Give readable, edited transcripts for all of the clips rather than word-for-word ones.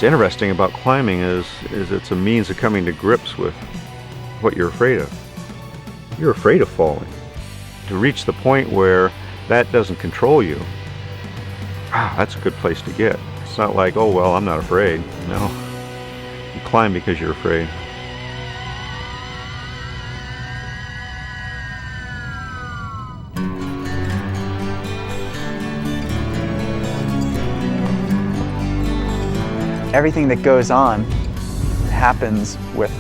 What's interesting about climbing is it's a means of coming to grips with what you're afraid of. You're afraid of falling. To reach the point where that doesn't control you, that's a good place to get. It's not like, oh, well, I'm not afraid. No, you climb because you're afraid. Everything that goes on happens with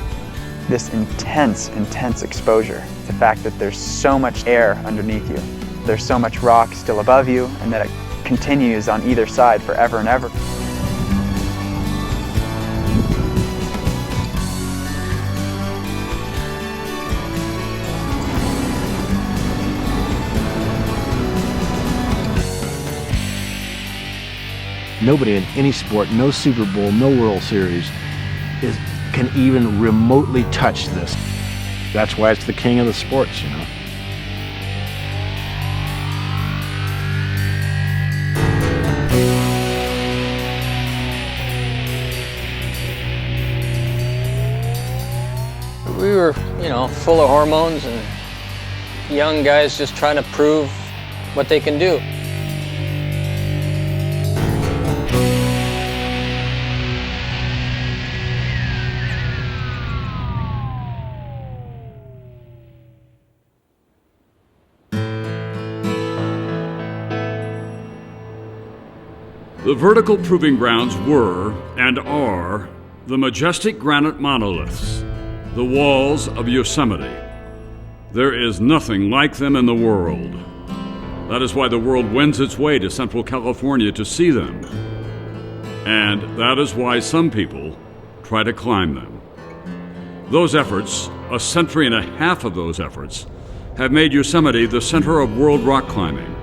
this intense exposure. The fact that there's so much air underneath you, there's so much rock still above you, and that it continues on either side forever and ever. Nobody in any sport, no Super Bowl, no World Series, can even remotely touch this. That's why it's the king of the sports, you know. We were, full of hormones and young guys just trying to prove what they can do. The vertical proving grounds were, and are, the majestic granite monoliths, the walls of Yosemite. There is nothing like them in the world. That is why the world wends its way to Central California to see them. And that is why some people try to climb them. Those efforts, a century and a half of those efforts, have made Yosemite the center of world rock climbing.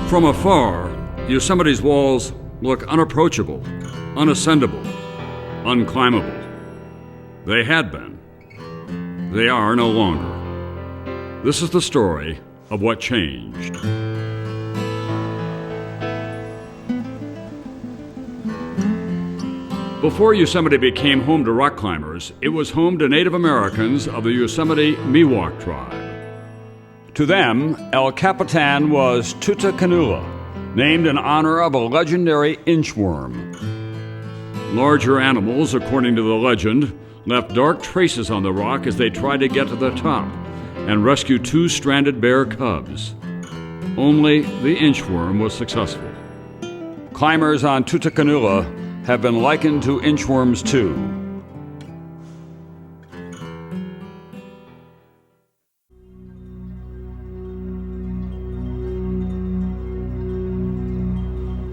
From afar, Yosemite's walls look unapproachable, unascendable, unclimbable. They had been. They are no longer. This is the story of what changed. Before Yosemite became home to rock climbers, it was home to Native Americans of the Yosemite Miwok tribe. To them, El Capitan was Tutakanula, named in honor of a legendary inchworm. Larger animals, according to the legend, left dark traces on the rock as they tried to get to the top and rescue two stranded bear cubs. Only the inchworm was successful. Climbers on Tutakanula have been likened to inchworms too.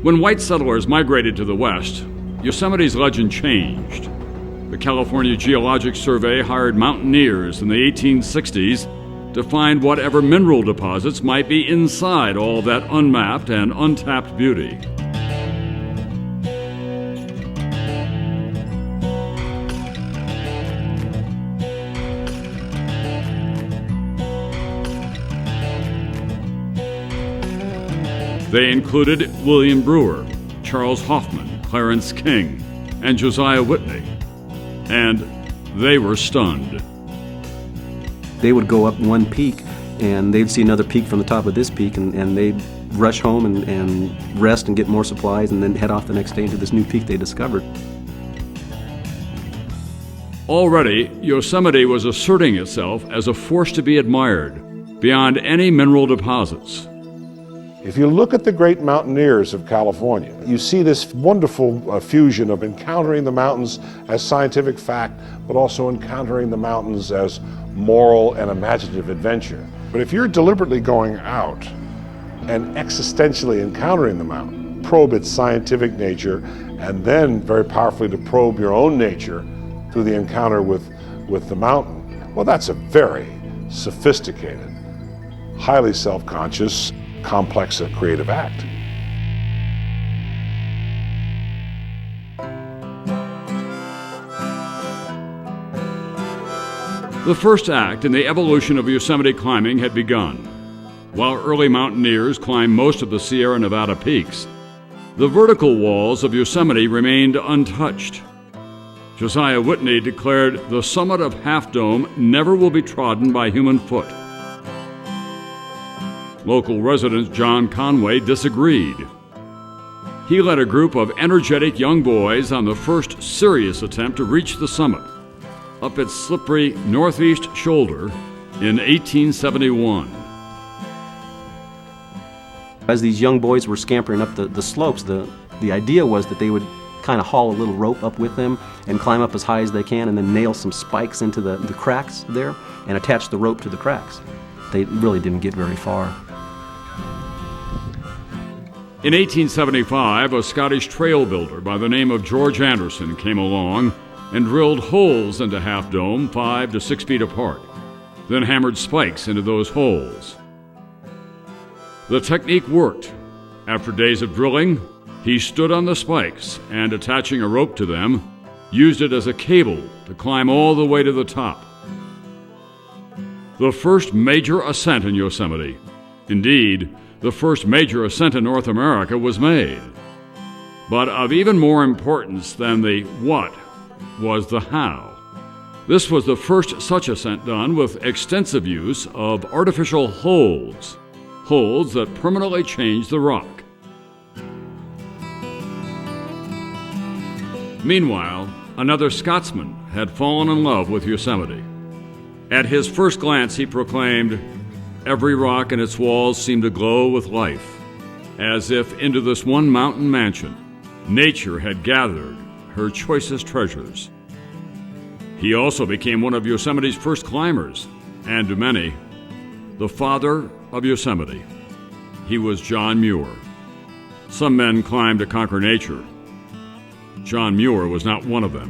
When white settlers migrated to the west, Yosemite's legend changed. The California Geologic Survey hired mountaineers in the 1860s to find whatever mineral deposits might be inside all that unmapped and untapped beauty. They included William Brewer, Charles Hoffman, Clarence King, and Josiah Whitney. And they were stunned. They would go up one peak, and they'd see another peak from the top of this peak, and they'd rush home and rest and get more supplies, and then head off the next day into this new peak they discovered. Already, Yosemite was asserting itself as a force to be admired, beyond any mineral deposits. If you look at the great mountaineers of California, you see this wonderful fusion of encountering the mountains as scientific fact, but also encountering the mountains as moral and imaginative adventure. But if you're deliberately going out and existentially encountering the mountain, probe its scientific nature, and then very powerfully to probe your own nature through the encounter with the mountain, well, that's a very sophisticated, highly self-conscious, complex and creative act. The first act in the evolution of Yosemite climbing had begun. While early mountaineers climbed most of the Sierra Nevada peaks, The vertical walls of Yosemite remained untouched. Josiah Whitney declared the summit of Half Dome never will be trodden by human foot. Local resident John Conway disagreed. He led a group of energetic young boys on the first serious attempt to reach the summit, up its slippery northeast shoulder in 1871. As these young boys were scampering up the slopes, the idea was that they would kind of haul a little rope up with them and climb up as high as they can and then nail some spikes into the cracks there and attach the rope to the cracks. They really didn't get very far. In 1875, a Scottish trail builder by the name of George Anderson came along and drilled holes into Half Dome 5 to 6 feet apart, then hammered spikes into those holes. The technique worked. After days of drilling, he stood on the spikes and, attaching a rope to them, used it as a cable to climb all the way to the top. The first major ascent in Yosemite, indeed, the first major ascent in North America, was made. But of even more importance than the what was the how. This was the first such ascent done with extensive use of artificial holds that permanently changed the rock. Meanwhile, another Scotsman had fallen in love with Yosemite. At his first glance, he proclaimed, "Every rock in its walls seemed to glow with life, as if into this one mountain mansion, nature had gathered her choicest treasures." He also became one of Yosemite's first climbers, and to many, the father of Yosemite. He was John Muir. Some men climb to conquer nature. John Muir was not one of them.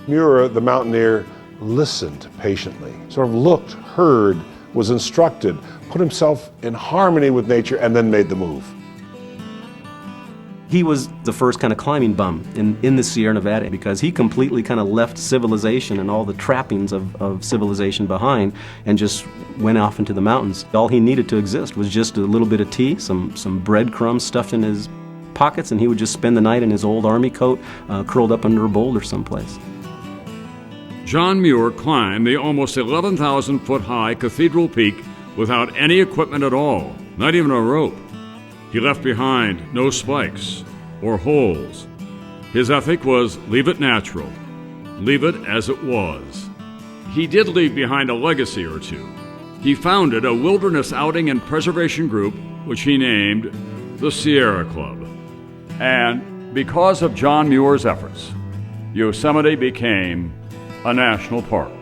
Muir, the mountaineer, listened patiently, sort of looked, heard, was instructed, put himself in harmony with nature, and then made the move. He was the first kind of climbing bum in the Sierra Nevada because he completely kind of left civilization and all the trappings of civilization behind and just went off into the mountains. All he needed to exist was just a little bit of tea, some breadcrumbs stuffed in his pockets, and he would just spend the night in his old army coat, curled up under a boulder someplace. John Muir climbed the almost 11,000-foot high Cathedral Peak without any equipment at all, not even a rope. He left behind no spikes or holes. His ethic was leave it natural, leave it as it was. He did leave behind a legacy or two. He founded a wilderness outing and preservation group, which he named the Sierra Club. And because of John Muir's efforts, Yosemite became a national park.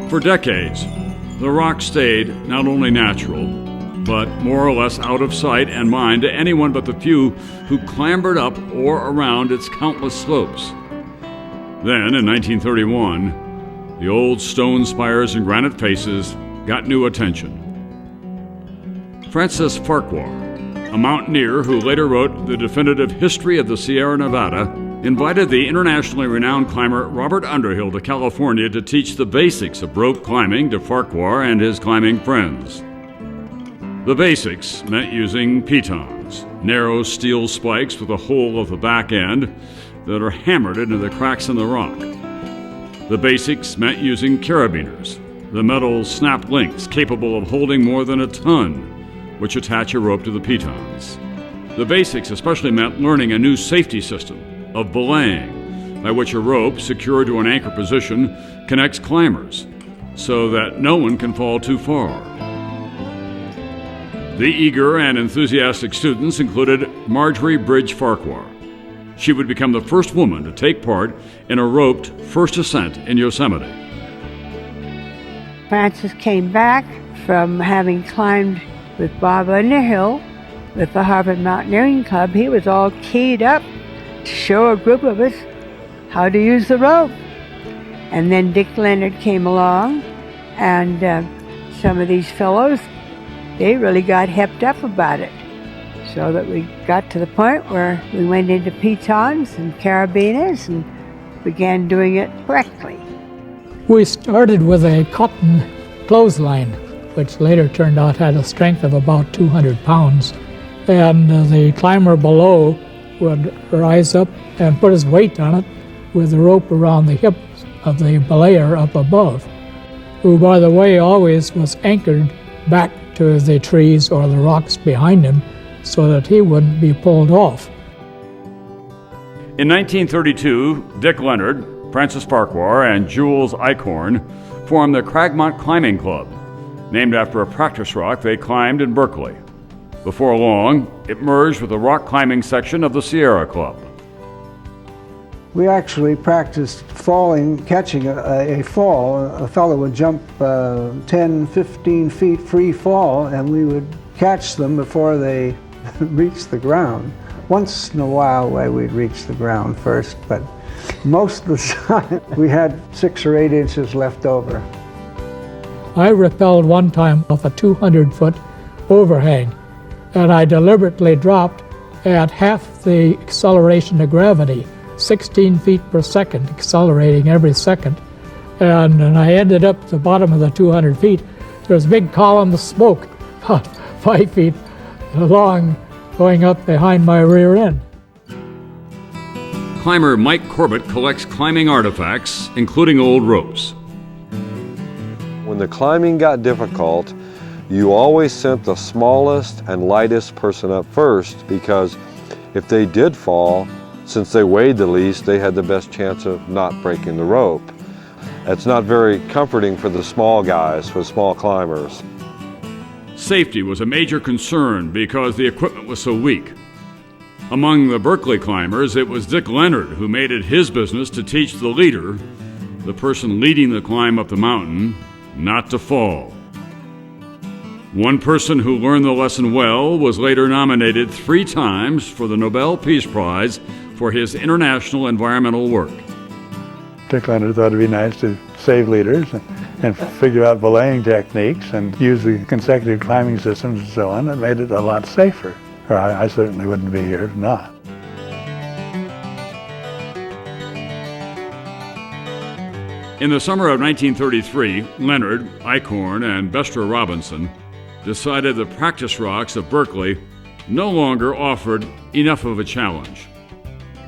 For decades, the rock stayed not only natural, but more or less out of sight and mind to anyone but the few who clambered up or around its countless slopes. Then, in 1931, the old stone spires and granite faces got new attention. Francis Farquhar, a mountaineer who later wrote the definitive history of the Sierra Nevada, invited the internationally renowned climber Robert Underhill to California to teach the basics of rope climbing to Farquhar and his climbing friends. The basics meant using pitons, narrow steel spikes with a hole at the back end that are hammered into the cracks in the rock. The basics meant using carabiners, the metal snap links capable of holding more than a ton, which attach a rope to the pitons. The basics especially meant learning a new safety system of belaying, by which a rope secured to an anchor position connects climbers so that no one can fall too far. The eager and enthusiastic students included Marjorie Bridge Farquhar. She would become the first woman to take part in a roped first ascent in Yosemite. Francis came back from having climbed with Bob Underhill with the Harvard Mountaineering Club. He was all keyed up to show a group of us how to use the rope. And then Dick Leonard came along, and some of these fellows, they really got hepped up about it. So that we got to the point where we went into pitons and carabiners and began doing it correctly. We started with a cotton clothesline, which later turned out had a strength of about 200 pounds. And the climber below would rise up and put his weight on it with the rope around the hips of the belayer up above, who, by the way, always was anchored back to the trees or the rocks behind him so that he wouldn't be pulled off. In 1932, Dick Leonard, Francis Farquhar, and Jules Eichhorn formed the Cragmont Climbing Club, named after a practice rock they climbed in Berkeley. Before long, it merged with the rock climbing section of the Sierra Club. We actually practiced falling, catching a fall. A fellow would jump 10, 15 feet free fall, and we would catch them before they reached the ground. Once in a while, we'd reach the ground first, but most of the time we had 6 or 8 inches left over. I rappelled one time off a 200-foot overhang, and I deliberately dropped at half the acceleration of gravity, 16 feet per second, accelerating every second. And when I ended up at the bottom of the 200 feet, there was a big column of smoke, about 5 feet long, going up behind my rear end. Climber Mike Corbett collects climbing artifacts, including old ropes. When the climbing got difficult, you always sent the smallest and lightest person up first, because if they did fall, since they weighed the least, they had the best chance of not breaking the rope. That's not very comforting for the small guys, for small climbers. Safety was a major concern because the equipment was so weak. Among the Berkeley climbers, it was Dick Leonard who made it his business to teach the leader, the person leading the climb up the mountain, not to fall. One person who learned the lesson well was later nominated 3 times for the Nobel Peace Prize for his international environmental work. Dick Leonard thought it'd be nice to save leaders and figure out belaying techniques and use the consecutive climbing systems and so on. It made it a lot safer. Or I certainly wouldn't be here if not. In the summer of 1933, Leonard, Eichhorn, and Bester Robinson decided the practice rocks of Berkeley no longer offered enough of a challenge.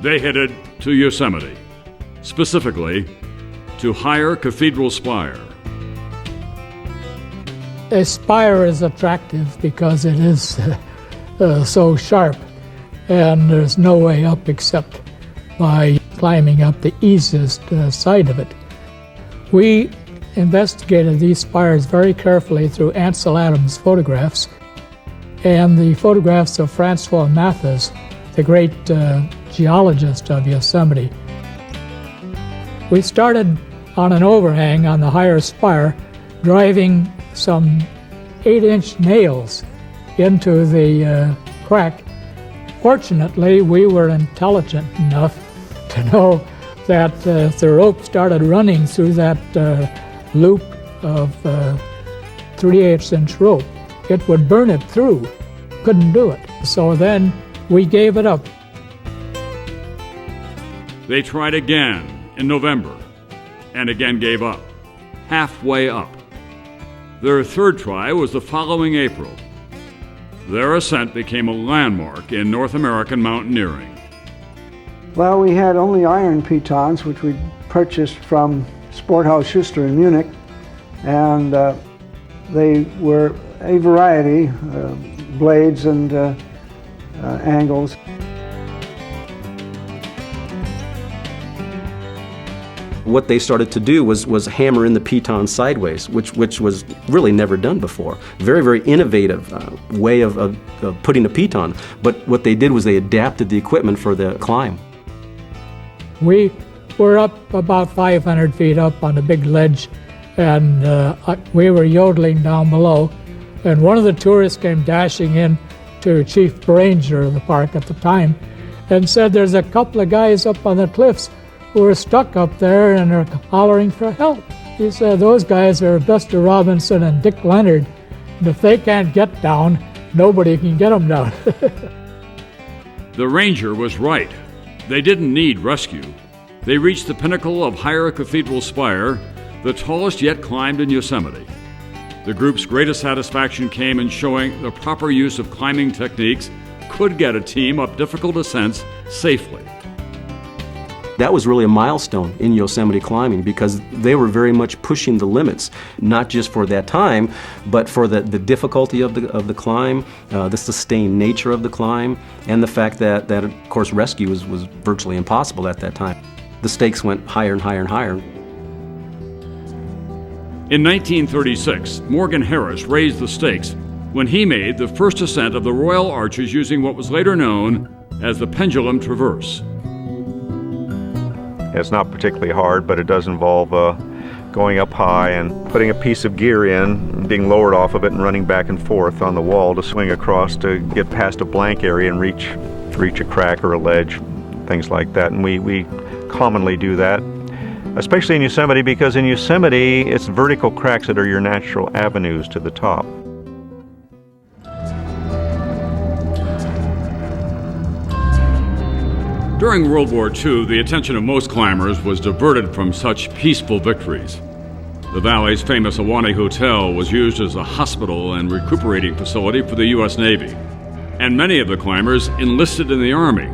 They headed to Yosemite, specifically to higher Cathedral Spire. A spire is attractive because it is so sharp, and there's no way up except by climbing up the easiest side of it. We investigated these spires very carefully through Ansel Adams' photographs and the photographs of Francois Matthes, the great geologist of Yosemite. We started on an overhang on the higher spire, driving some 8-inch nails into the crack. Fortunately, we were intelligent enough to know that if the rope started running through that loop of 3/8-inch rope, it would burn it through. Couldn't do it. So then we gave it up. They tried again in November and again gave up, halfway up. Their third try was the following April. Their ascent became a landmark in North American mountaineering. Well, we had only iron pitons, which we purchased from Sporthaus Schuster in Munich, and they were a variety, blades and angles. What they started to do was hammer in the piton sideways, which was really never done before. Very, very innovative way of putting a piton. But what they did was they adapted the equipment for the climb. We were up about 500 feet up on a big ledge, and we were yodeling down below. And one of the tourists came dashing in to Chief Ranger of the park at the time and said, "There's a couple of guys up on the cliffs who are stuck up there and are hollering for help." He said, "Those guys are Bester Robinson and Dick Leonard. And if they can't get down, nobody can get them down. The ranger was right. They didn't need rescue. They reached the pinnacle of Higher Cathedral Spire, the tallest yet climbed in Yosemite. The group's greatest satisfaction came in showing the proper use of climbing techniques could get a team up difficult ascents safely. That was really a milestone in Yosemite climbing because they were very much pushing the limits, not just for that time, but for the difficulty of the climb, the sustained nature of the climb, and the fact that of course, rescue was virtually impossible at that time. The stakes went higher and higher and higher. In 1936, Morgan Harris raised the stakes when he made the first ascent of the Royal Arches using what was later known as the Pendulum Traverse. It's not particularly hard, but it does involve going up high and putting a piece of gear in, and being lowered off of it and running back and forth on the wall to swing across to get past a blank area and reach a crack or a ledge, things like that. And we commonly do that, especially in Yosemite, because in Yosemite it's vertical cracks that are your natural avenues to the top. During World War II, the attention of most climbers was diverted from such peaceful victories. The valley's famous Ahwahnee Hotel was used as a hospital and recuperating facility for the U.S. Navy, and many of the climbers enlisted in the Army.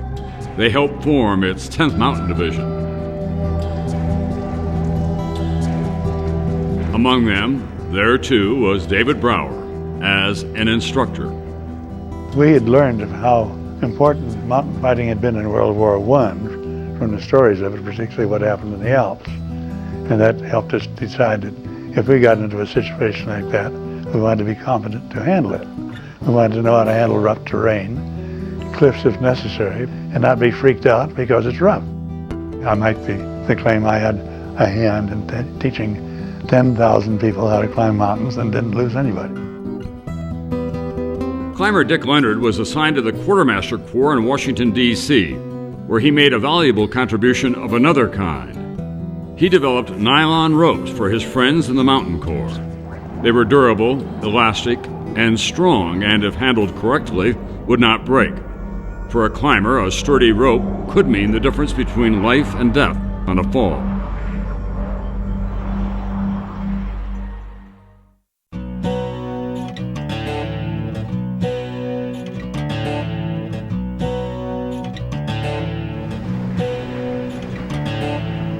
They helped form its 10th Mountain Division. Among them, there too was David Brower as an instructor. We had learned of how important mountain fighting had been in World War I from the stories of it, particularly what happened in the Alps. And that helped us decide that if we got into a situation like that, we wanted to be competent to handle it. We wanted to know how to handle rough terrain, cliffs if necessary, and not be freaked out because it's rough. I might be to claim I had a hand in teaching 10,000 people how to climb mountains and didn't lose anybody. Climber Dick Leonard was assigned to the Quartermaster Corps in Washington, D.C., where he made a valuable contribution of another kind. He developed nylon ropes for his friends in the Mountain Corps. They were durable, elastic, and strong, and if handled correctly, would not break. For a climber, a sturdy rope could mean the difference between life and death on a fall.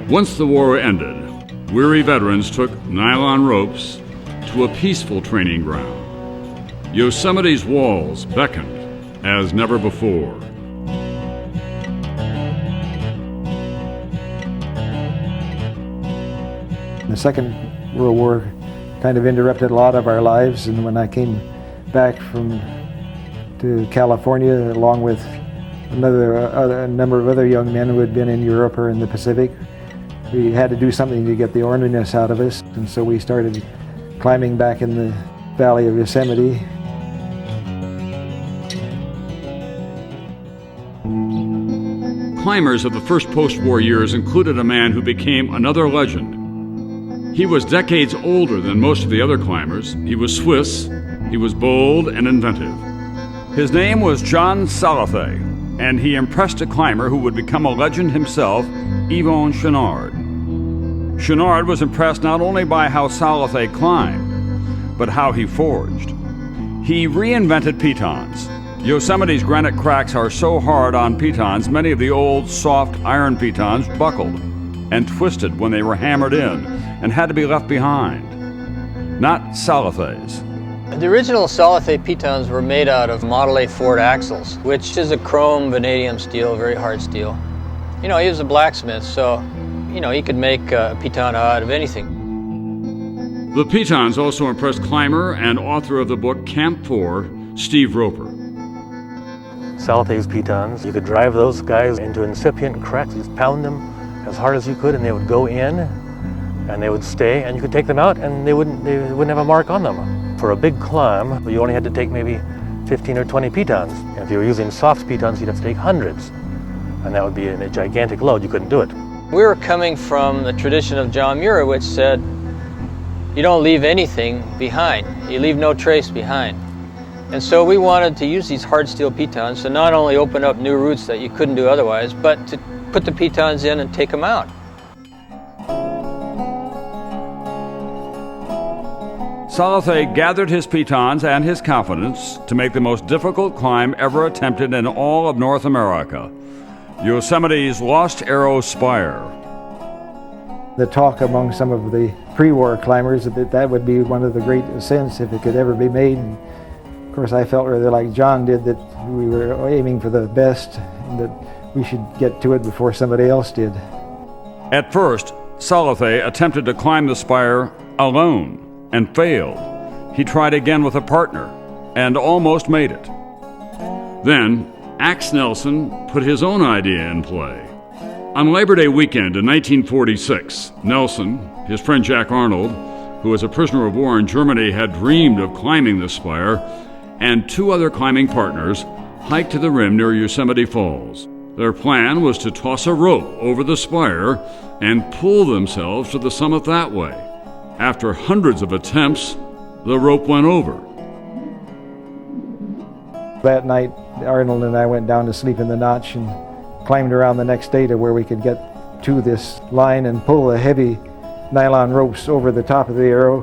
Once the war ended, weary veterans took nylon ropes to a peaceful training ground. Yosemite's walls beckoned as never before. The Second World War kind of interrupted a lot of our lives, and when I came back to California, along with a number of other young men who had been in Europe or in the Pacific, we had to do something to get the orneliness out of us, and so we started climbing back in the valley of Yosemite. Climbers of the first post-war years included a man who became another legend. He was decades older than most of the other climbers. He was Swiss, he was bold and inventive. His name was John Salathe, and he impressed a climber who would become a legend himself, Yvon Chouinard. Chouinard was impressed not only by how Salathe climbed, but how he forged. He reinvented pitons. Yosemite's granite cracks are so hard on pitons, many of the old soft iron pitons buckled and twisted when they were hammered in and had to be left behind. Not Salathe's. The original Salathe pitons were made out of Model A Ford axles, which is a chrome vanadium steel, very hard steel. You know, he was a blacksmith, so, you know, he could make a piton out of anything. The pitons also impressed climber and author of the book Camp 4, Steve Roper. Salathe's pitons, you could drive those guys into incipient cracks, just pound them as hard as you could, and they would go in, and they would stay, and you could take them out, and they wouldn't have a mark on them. For a big climb, you only had to take maybe 15 or 20 pitons. And if you were using soft pitons, you'd have to take hundreds, and that would be a gigantic load. You couldn't do it. We were coming from the tradition of John Muir, which said, you don't leave anything behind. You leave no trace behind. And so we wanted to use these hard steel pitons to not only open up new routes that you couldn't do otherwise, but to put the pitons in and take them out. Salathe gathered his pitons and his confidence to make the most difficult climb ever attempted in all of North America, Yosemite's Lost Arrow Spire. The talk among some of the pre-war climbers that would be one of the great ascents if it could ever be made. And of course, I felt rather like John did, that we were aiming for the best and that we should get to it before somebody else did. At first, Salathe attempted to climb the spire alone and failed. He tried again with a partner and almost made it. Then, Axe Nelson put his own idea in play. On Labor Day weekend in 1946, Nelson, his friend Jack Arnold, who was a prisoner of war in Germany, had dreamed of climbing the spire, and two other climbing partners hiked to the rim near Yosemite Falls. Their plan was to toss a rope over the spire and pull themselves to the summit that way. After hundreds of attempts, the rope went over. That night, Arnold and I went down to sleep in the notch and climbed around the next day to where we could get to this line and pull the heavy nylon ropes over the top of the arrow,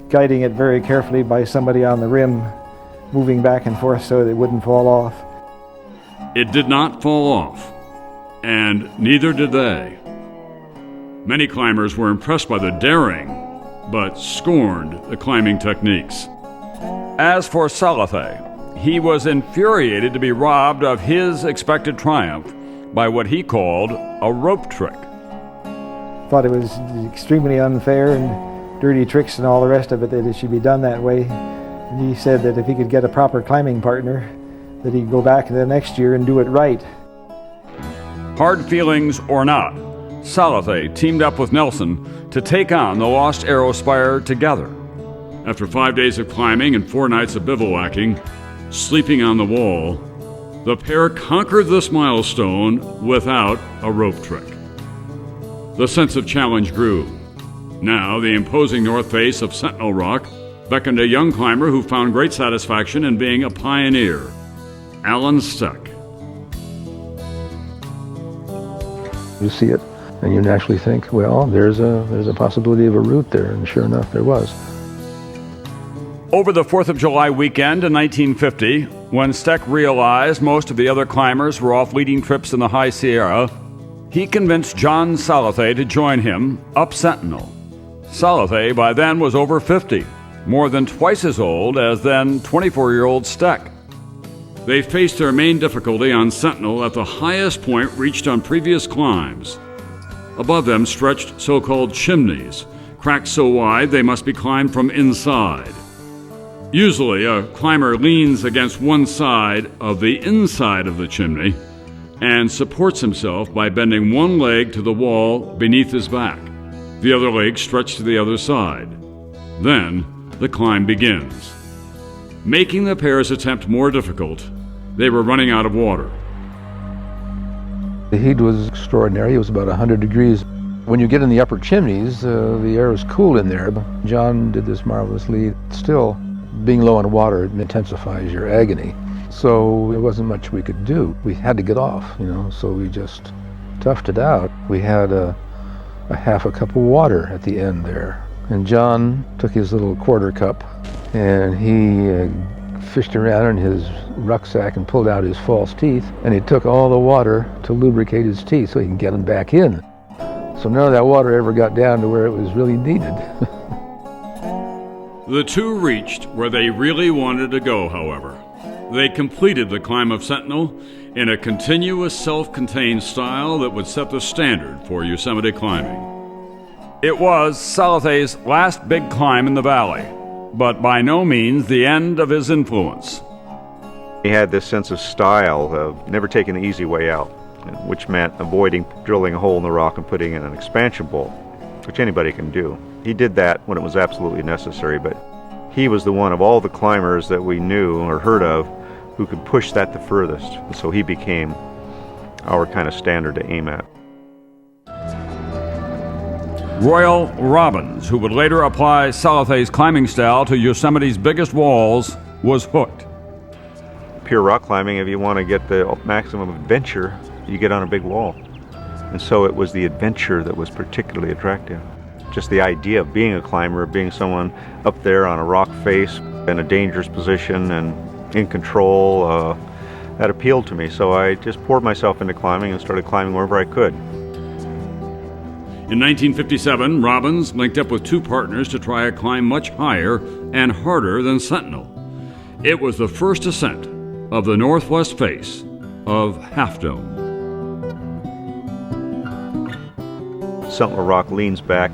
guiding it very carefully by somebody on the rim, moving back and forth so that it wouldn't fall off. It did not fall off, and neither did they. Many climbers were impressed by the daring, but scorned the climbing techniques. As for Salathe, he was infuriated to be robbed of his expected triumph by what he called a rope trick. Thought it was extremely unfair and dirty tricks and all the rest of it, that it should be done that way. And he said that if he could get a proper climbing partner, that he'd go back the next year and do it right. Hard feelings or not, Salathe teamed up with Nelson to take on the Lost Arrow Spire together. After 5 days of climbing and 4 nights of bivouacking, sleeping on the wall, the pair conquered this milestone without a rope trick. The sense of challenge grew. Now, the imposing north face of Sentinel Rock beckoned a young climber who found great satisfaction in being a pioneer, Alan Steck. You see it, and you naturally think, well, there's a possibility of a route there, and sure enough, there was. Over the 4th of July weekend in 1950, when Steck realized most of the other climbers were off leading trips in the High Sierra, he convinced John Salathe to join him up Sentinel. Salathe by then was over 50, more than twice as old as then 24-year-old Steck. They faced their main difficulty on Sentinel at the highest point reached on previous climbs. Above them stretched so-called chimneys, cracks so wide they must be climbed from inside. Usually, a climber leans against one side of the inside of the chimney and supports himself by bending one leg to the wall beneath his back, the other leg stretched to the other side. Then, the climb begins. Making the pair's attempt more difficult, they were running out of water. The heat was extraordinary. It was about 100 degrees. When you get in the upper chimneys, the air is cool in there. John did this marvelously. Still, being low on water intensifies your agony. So there wasn't much we could do. We had to get off, so we just toughed it out. We had a half a cup of water at the end there. And John took his little quarter cup and he fished around in his rucksack and pulled out his false teeth, and he took all the water to lubricate his teeth so he can get them back in. So none of that water ever got down to where it was really needed. The two reached where they really wanted to go, however. They completed the climb of Sentinel in a continuous, self-contained style that would set the standard for Yosemite climbing. It was Salathe's last big climb in the valley, but by no means the end of his influence. He had this sense of style of never taking the easy way out, which meant avoiding drilling a hole in the rock and putting in an expansion bolt, which anybody can do. He did that when it was absolutely necessary, but he was the one of all the climbers that we knew or heard of who could push that the furthest. And so he became our kind of standard to aim at. Royal Robbins, who would later apply Salathe's climbing style to Yosemite's biggest walls, was hooked. pure rock climbing, if you want to get the maximum adventure, you get on a big wall. And so it was the adventure that was particularly attractive. Just the idea of being a climber, of being someone up there on a rock face in a dangerous position and in control, that appealed to me. So I just poured myself into climbing and started climbing wherever I could. In 1957, Robbins linked up with two partners to try a climb much higher and harder than Sentinel. It was the first ascent of the northwest face of Half Dome. Sentinel Rock leans back,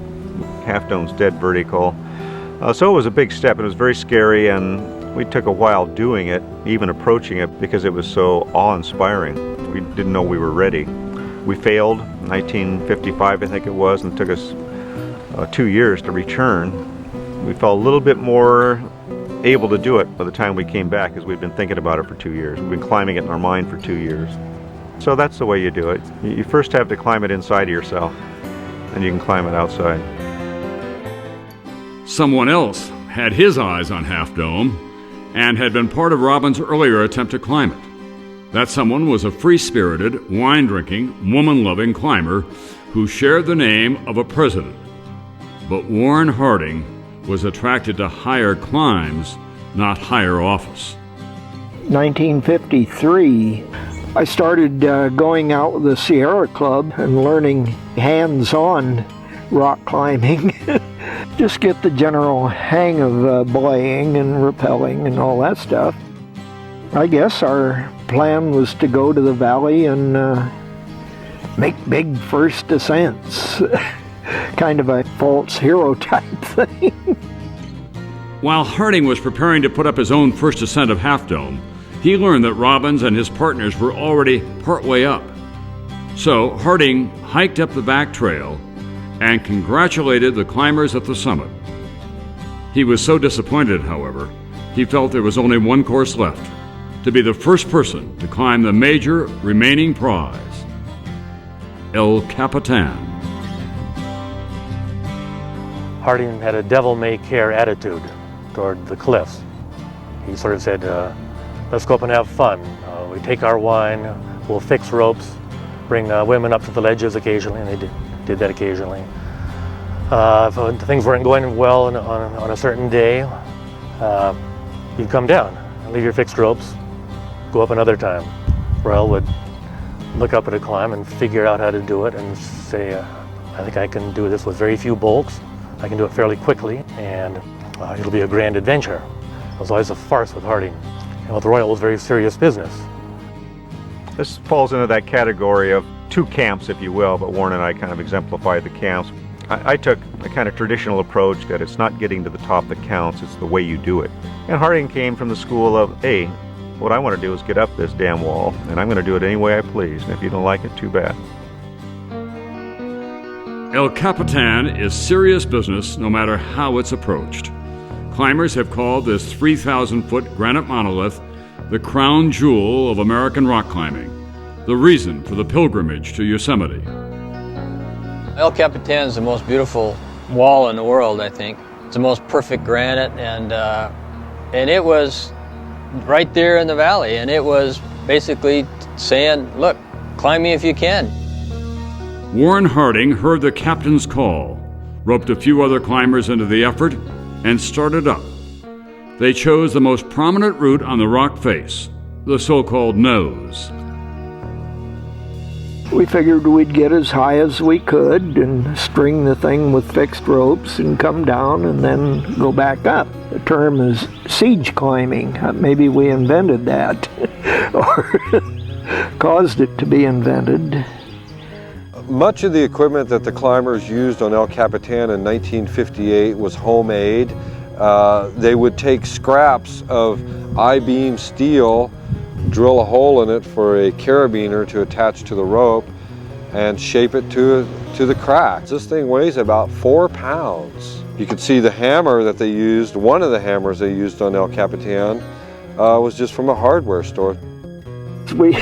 Half Dome's dead vertical. So it was a big step. It was very scary, and we took a while doing it, even approaching it, because it was so awe-inspiring. We didn't know we were ready. We failed in 1955, I think it was, and it took us 2 years to return. We felt a little bit more able to do it by the time we came back, because we'd been thinking about it for 2 years. We've been climbing it in our mind for 2 years. So that's the way you do it. You first have to climb it inside of yourself, and you can climb it outside. Someone else had his eyes on Half Dome and had been part of Robbins' earlier attempt to climb it. That someone was a free-spirited, wine-drinking, woman-loving climber who shared the name of a president. But Warren Harding was attracted to higher climbs, not higher office. 1953, I started going out with the Sierra Club and learning hands-on rock climbing. Just get the general hang of belaying and rappelling and all that stuff. I guess our plan was to go to the valley and make big first ascents. Kind of a false hero type thing. While Harding was preparing to put up his own first ascent of Half Dome, he learned that Robbins and his partners were already partway up. So Harding hiked up the back trail and congratulated the climbers at the summit. He was so disappointed, however, he felt there was only one course left: to be the first person to climb the major remaining prize, El Capitan. Harding had a devil-may-care attitude toward the cliffs. He sort of said, let's go up and have fun. We take our wine, we'll fix ropes, bring women up to the ledges occasionally, and they did that occasionally. If things weren't going well on a certain day, you'd come down and leave your fixed ropes, go up another time. Royal would look up at a climb and figure out how to do it and say, I think I can do this with very few bolts. I can do it fairly quickly, and it'll be a grand adventure. It was always a farce with Harding. And with Royal, it was very serious business. This falls into that category of two camps, if you will, but Warren and I kind of exemplified the camps. I took a kind of traditional approach that it's not getting to the top that counts, it's the way you do it. And Harding came from the school of, hey, what I want to do is get up this damn wall, and I'm going to do it any way I please, and if you don't like it, too bad. El Capitan is serious business no matter how it's approached. Climbers have called this 3,000-foot granite monolith the crown jewel of American rock climbing, the reason for the pilgrimage to Yosemite. El Capitan is the most beautiful wall in the world, I think. It's the most perfect granite, and it was right there in the valley, and it was basically saying, look, climb me if you can. Warren Harding heard the captain's call, roped a few other climbers into the effort, and started up. They chose the most prominent route on the rock face, the so-called nose. We figured we'd get as high as we could and string the thing with fixed ropes and come down and then go back up. The term is siege climbing. Maybe we invented that or caused it to be invented. Much of the equipment that the climbers used on El Capitan in 1958 was homemade. They would take scraps of I-beam steel, drill a hole in it for a carabiner to attach to the rope, and shape it to the cracks. This thing weighs about 4 pounds. You can see the hammer that they used, one of the hammers they used on El Capitan, was just from a hardware store. We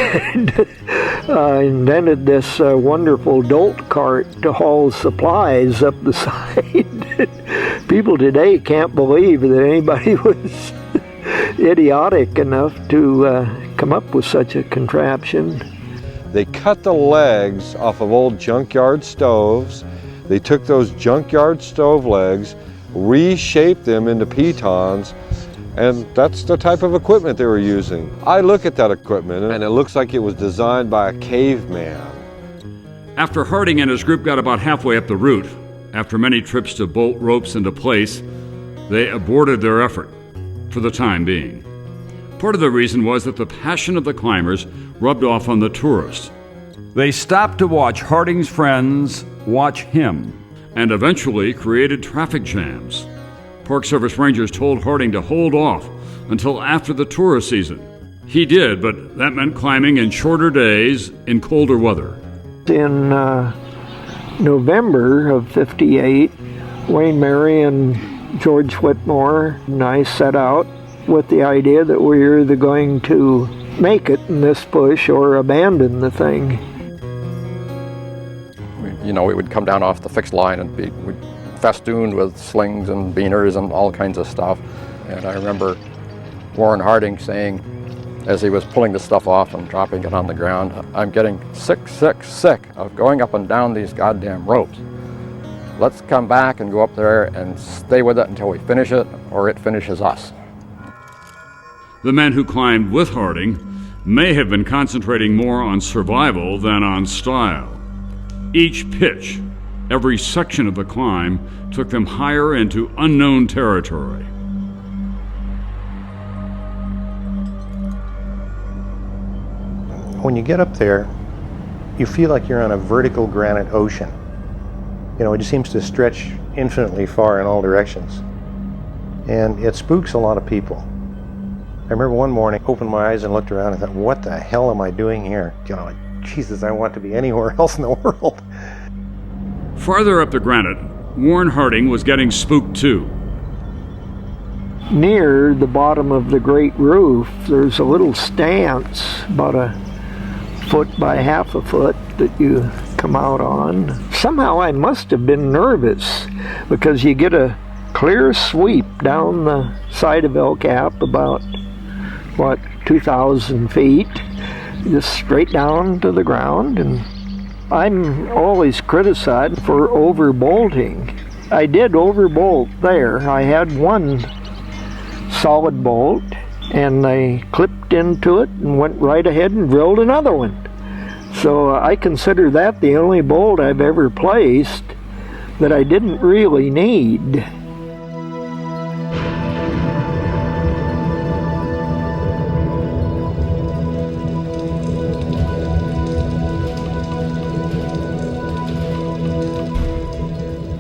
invented this wonderful dolt cart to haul supplies up the side. People today can't believe that anybody was idiotic enough to come up with such a contraption. They cut the legs off of old junkyard stoves. They took those junkyard stove legs, reshaped them into pitons, and that's the type of equipment they were using. I look at that equipment and it looks like it was designed by a caveman. After Harding and his group got about halfway up the route, after many trips to bolt ropes into place, they aborted their effort, for the time being. Part of the reason was that the passion of the climbers rubbed off on the tourists. They stopped to watch Harding's friends watch him, and eventually created traffic jams. Park Service rangers told Harding to hold off until after the tourist season. He did, but that meant climbing in shorter days in colder weather. In November of '58, Wayne Mary and George Whitmore and I set out with the idea that we were either going to make it in this push or abandon the thing. We would come down off the fixed line and be festooned with slings and beaners and all kinds of stuff. And I remember Warren Harding saying, as he was pulling the stuff off and dropping it on the ground, "I'm getting sick of going up and down these goddamn ropes. Let's come back and go up there and stay with it until we finish it, or it finishes us." The men who climbed with Harding may have been concentrating more on survival than on style. Each pitch, every section of the climb, took them higher into unknown territory. When you get up there, you feel like you're on a vertical granite ocean. It just seems to stretch infinitely far in all directions. And it spooks a lot of people. I remember one morning, opened my eyes and looked around and thought, what the hell am I doing here? Jesus, I want to be anywhere else in the world. Farther up the granite, Warren Harding was getting spooked too. Near the bottom of the great roof, there's a little stance, about a foot by half a foot, that you come out on. Somehow I must have been nervous, because you get a clear sweep down the side of El Cap about 2,000 feet, just straight down to the ground. And I'm always criticized for overbolting. I did overbolt there. I had one solid bolt, and I clipped into it and went right ahead and drilled another one. So I consider that the only bolt I've ever placed that I didn't really need.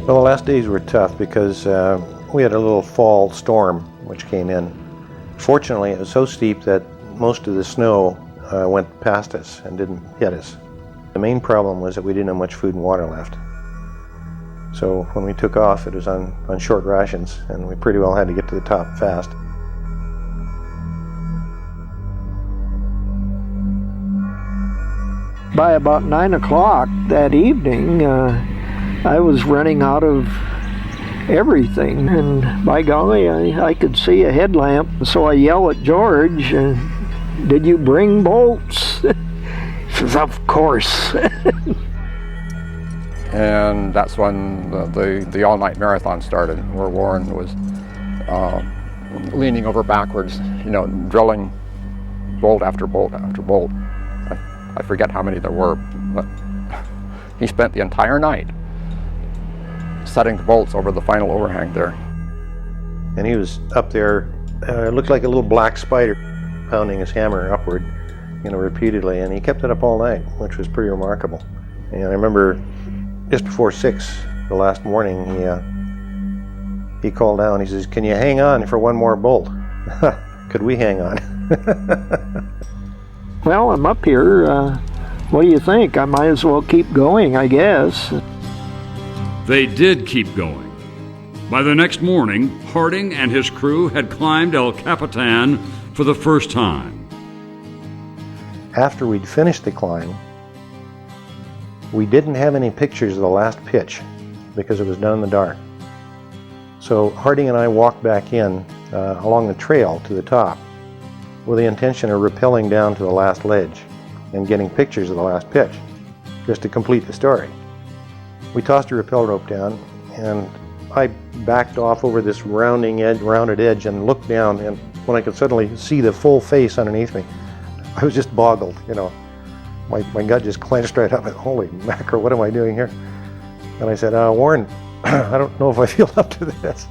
Well, the last days were tough because we had a little fall storm which came in. Fortunately, it was so steep that most of the snow went past us and didn't hit us. The main problem was that we didn't have much food and water left. So when we took off, it was on short rations, and we pretty well had to get to the top fast. By about 9 o'clock that evening, I was running out of everything, and by golly, I could see a headlamp. So I yell at George, "Did you bring bolts?" He says, "Of course." And that's when the all-night marathon started, where Warren was leaning over backwards, drilling bolt after bolt after bolt. I forget how many there were, but he spent the entire night setting the bolts over the final overhang there. And he was up there, looked like a little black spider, pounding his hammer upward, repeatedly, and he kept it up all night, which was pretty remarkable. And I remember just before 6 the last morning, he called down. He says, "Can you hang on for one more bolt?" Could we hang on? Well, I'm up here. What do you think? I might as well keep going, I guess. They did keep going. By the next morning, Harding and his crew had climbed El Capitan for the first time. After we'd finished the climb, we didn't have any pictures of the last pitch because it was done in the dark. So Harding and I walked back in along the trail to the top, with the intention of rappelling down to the last ledge and getting pictures of the last pitch, just to complete the story. We tossed a rappel rope down, and I backed off over this rounded edge and looked down, and when I could suddenly see the full face underneath me, I was just boggled, you know. My gut just clenched right up, and holy mackerel, what am I doing here? And I said, Warren, I don't know if I feel up to this.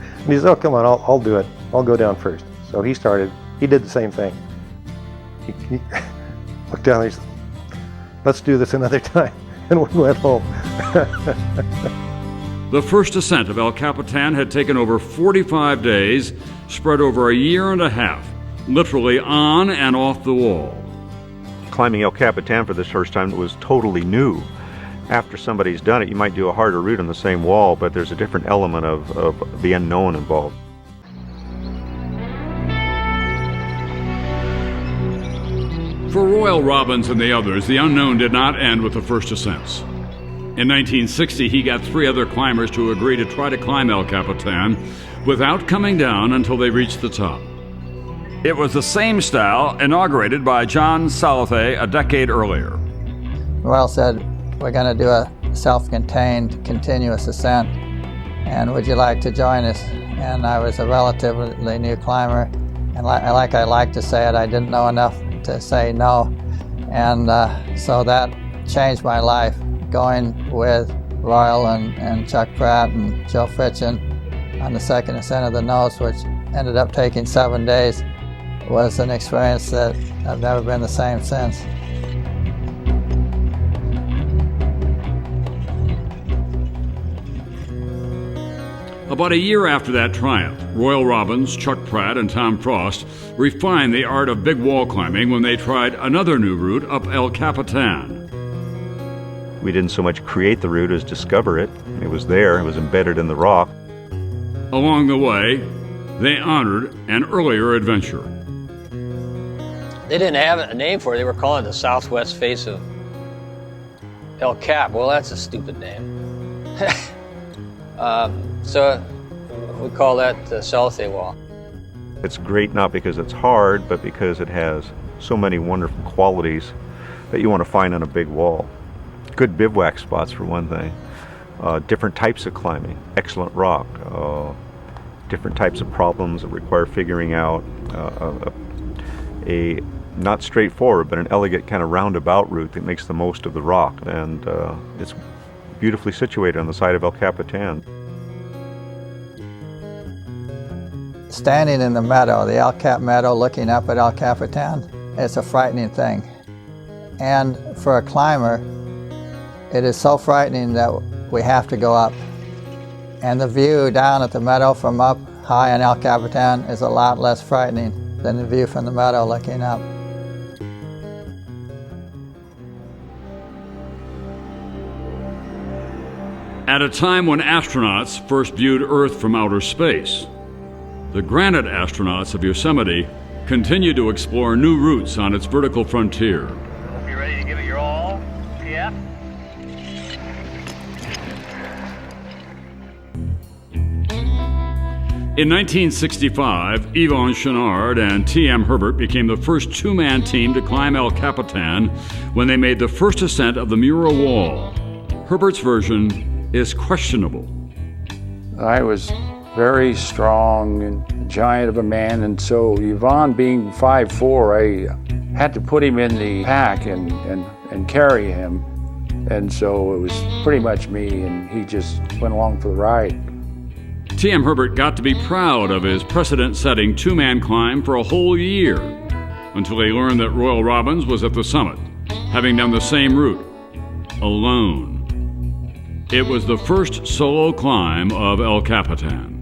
And he said, oh, come on, I'll do it. I'll go down first. So he started. He did the same thing. He looked down and he said, let's do this another time. And we went home. The first ascent of El Capitan had taken over 45 days, spread over a year and a half, literally on and off the wall. Climbing El Capitan for the first time was totally new. After somebody's done it, you might do a harder route on the same wall, but there's a different element of the unknown involved. For Royal Robbins and the others, the unknown did not end with the first ascents. In 1960, he got 3 other climbers to agree to try to climb El Capitan without coming down until they reached the top. It was the same style inaugurated by John Salathe a decade earlier. Royal said, we're going to do a self-contained continuous ascent, and would you like to join us? And I was a relatively new climber, and like I like to say it, I didn't know enough to say no, and so that changed my life. Going with Royal and Chuck Pratt and Joe Fritchen on the second ascent of the Nose, which ended up taking 7 days, was an experience that I've never been the same since. About a year after that triumph, Royal Robbins, Chuck Pratt, and Tom Frost refined the art of big wall climbing when they tried another new route up El Capitan. We didn't so much create the route as discover it. It was there, it was embedded in the rock. Along the way, they honored an earlier adventure. They didn't have a name for it. They were calling it the southwest face of El Cap. Well, that's a stupid name. So we call that the Salathe Wall. It's great not because it's hard, but because it has so many wonderful qualities that you want to find on a big wall. Good bivouac spots, for one thing. Different types of climbing, excellent rock, different types of problems that require figuring out a not straightforward, but an elegant kind of roundabout route that makes the most of the rock. And it's beautifully situated on the side of El Capitan. Standing in the meadow, the El Cap meadow, looking up at El Capitan, it's a frightening thing. And for a climber, it is so frightening that we have to go up. And the view down at the meadow from up high on El Capitan is a lot less frightening than the view from the meadow looking up. At a time when astronauts first viewed Earth from outer space, the granite astronauts of Yosemite continue to explore new routes on its vertical frontier. Hope you're ready to give it your all, PF. In 1965, Yvon Chouinard and T.M. Herbert became the first two-man team to climb El Capitan when they made the first ascent of the Mural Wall. Herbert's version is questionable. I was very strong and giant of a man, and so Yvon, being 5'4", I had to put him in the pack and carry him, and so it was pretty much me, and he just went along for the ride. T.M. Herbert got to be proud of his precedent-setting two-man climb for a whole year, until he learned that Royal Robbins was at the summit, having done the same route, alone. It was the first solo climb of El Capitan.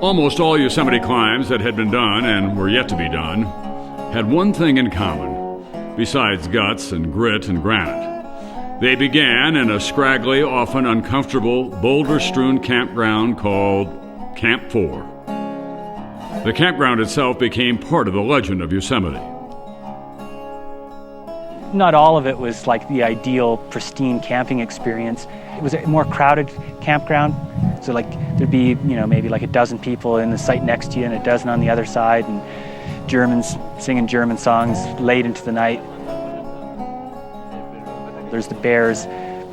Almost all Yosemite climbs that had been done and were yet to be done had one thing in common, besides guts and grit and granite. They began in a scraggly, often uncomfortable, boulder-strewn campground called Camp 4. The campground itself became part of the legend of Yosemite. Not all of it was like the ideal, pristine camping experience. It was a more crowded campground. So like there'd be, maybe like a dozen people in the site next to you and a dozen on the other side, and Germans singing German songs late into the night. There's the bears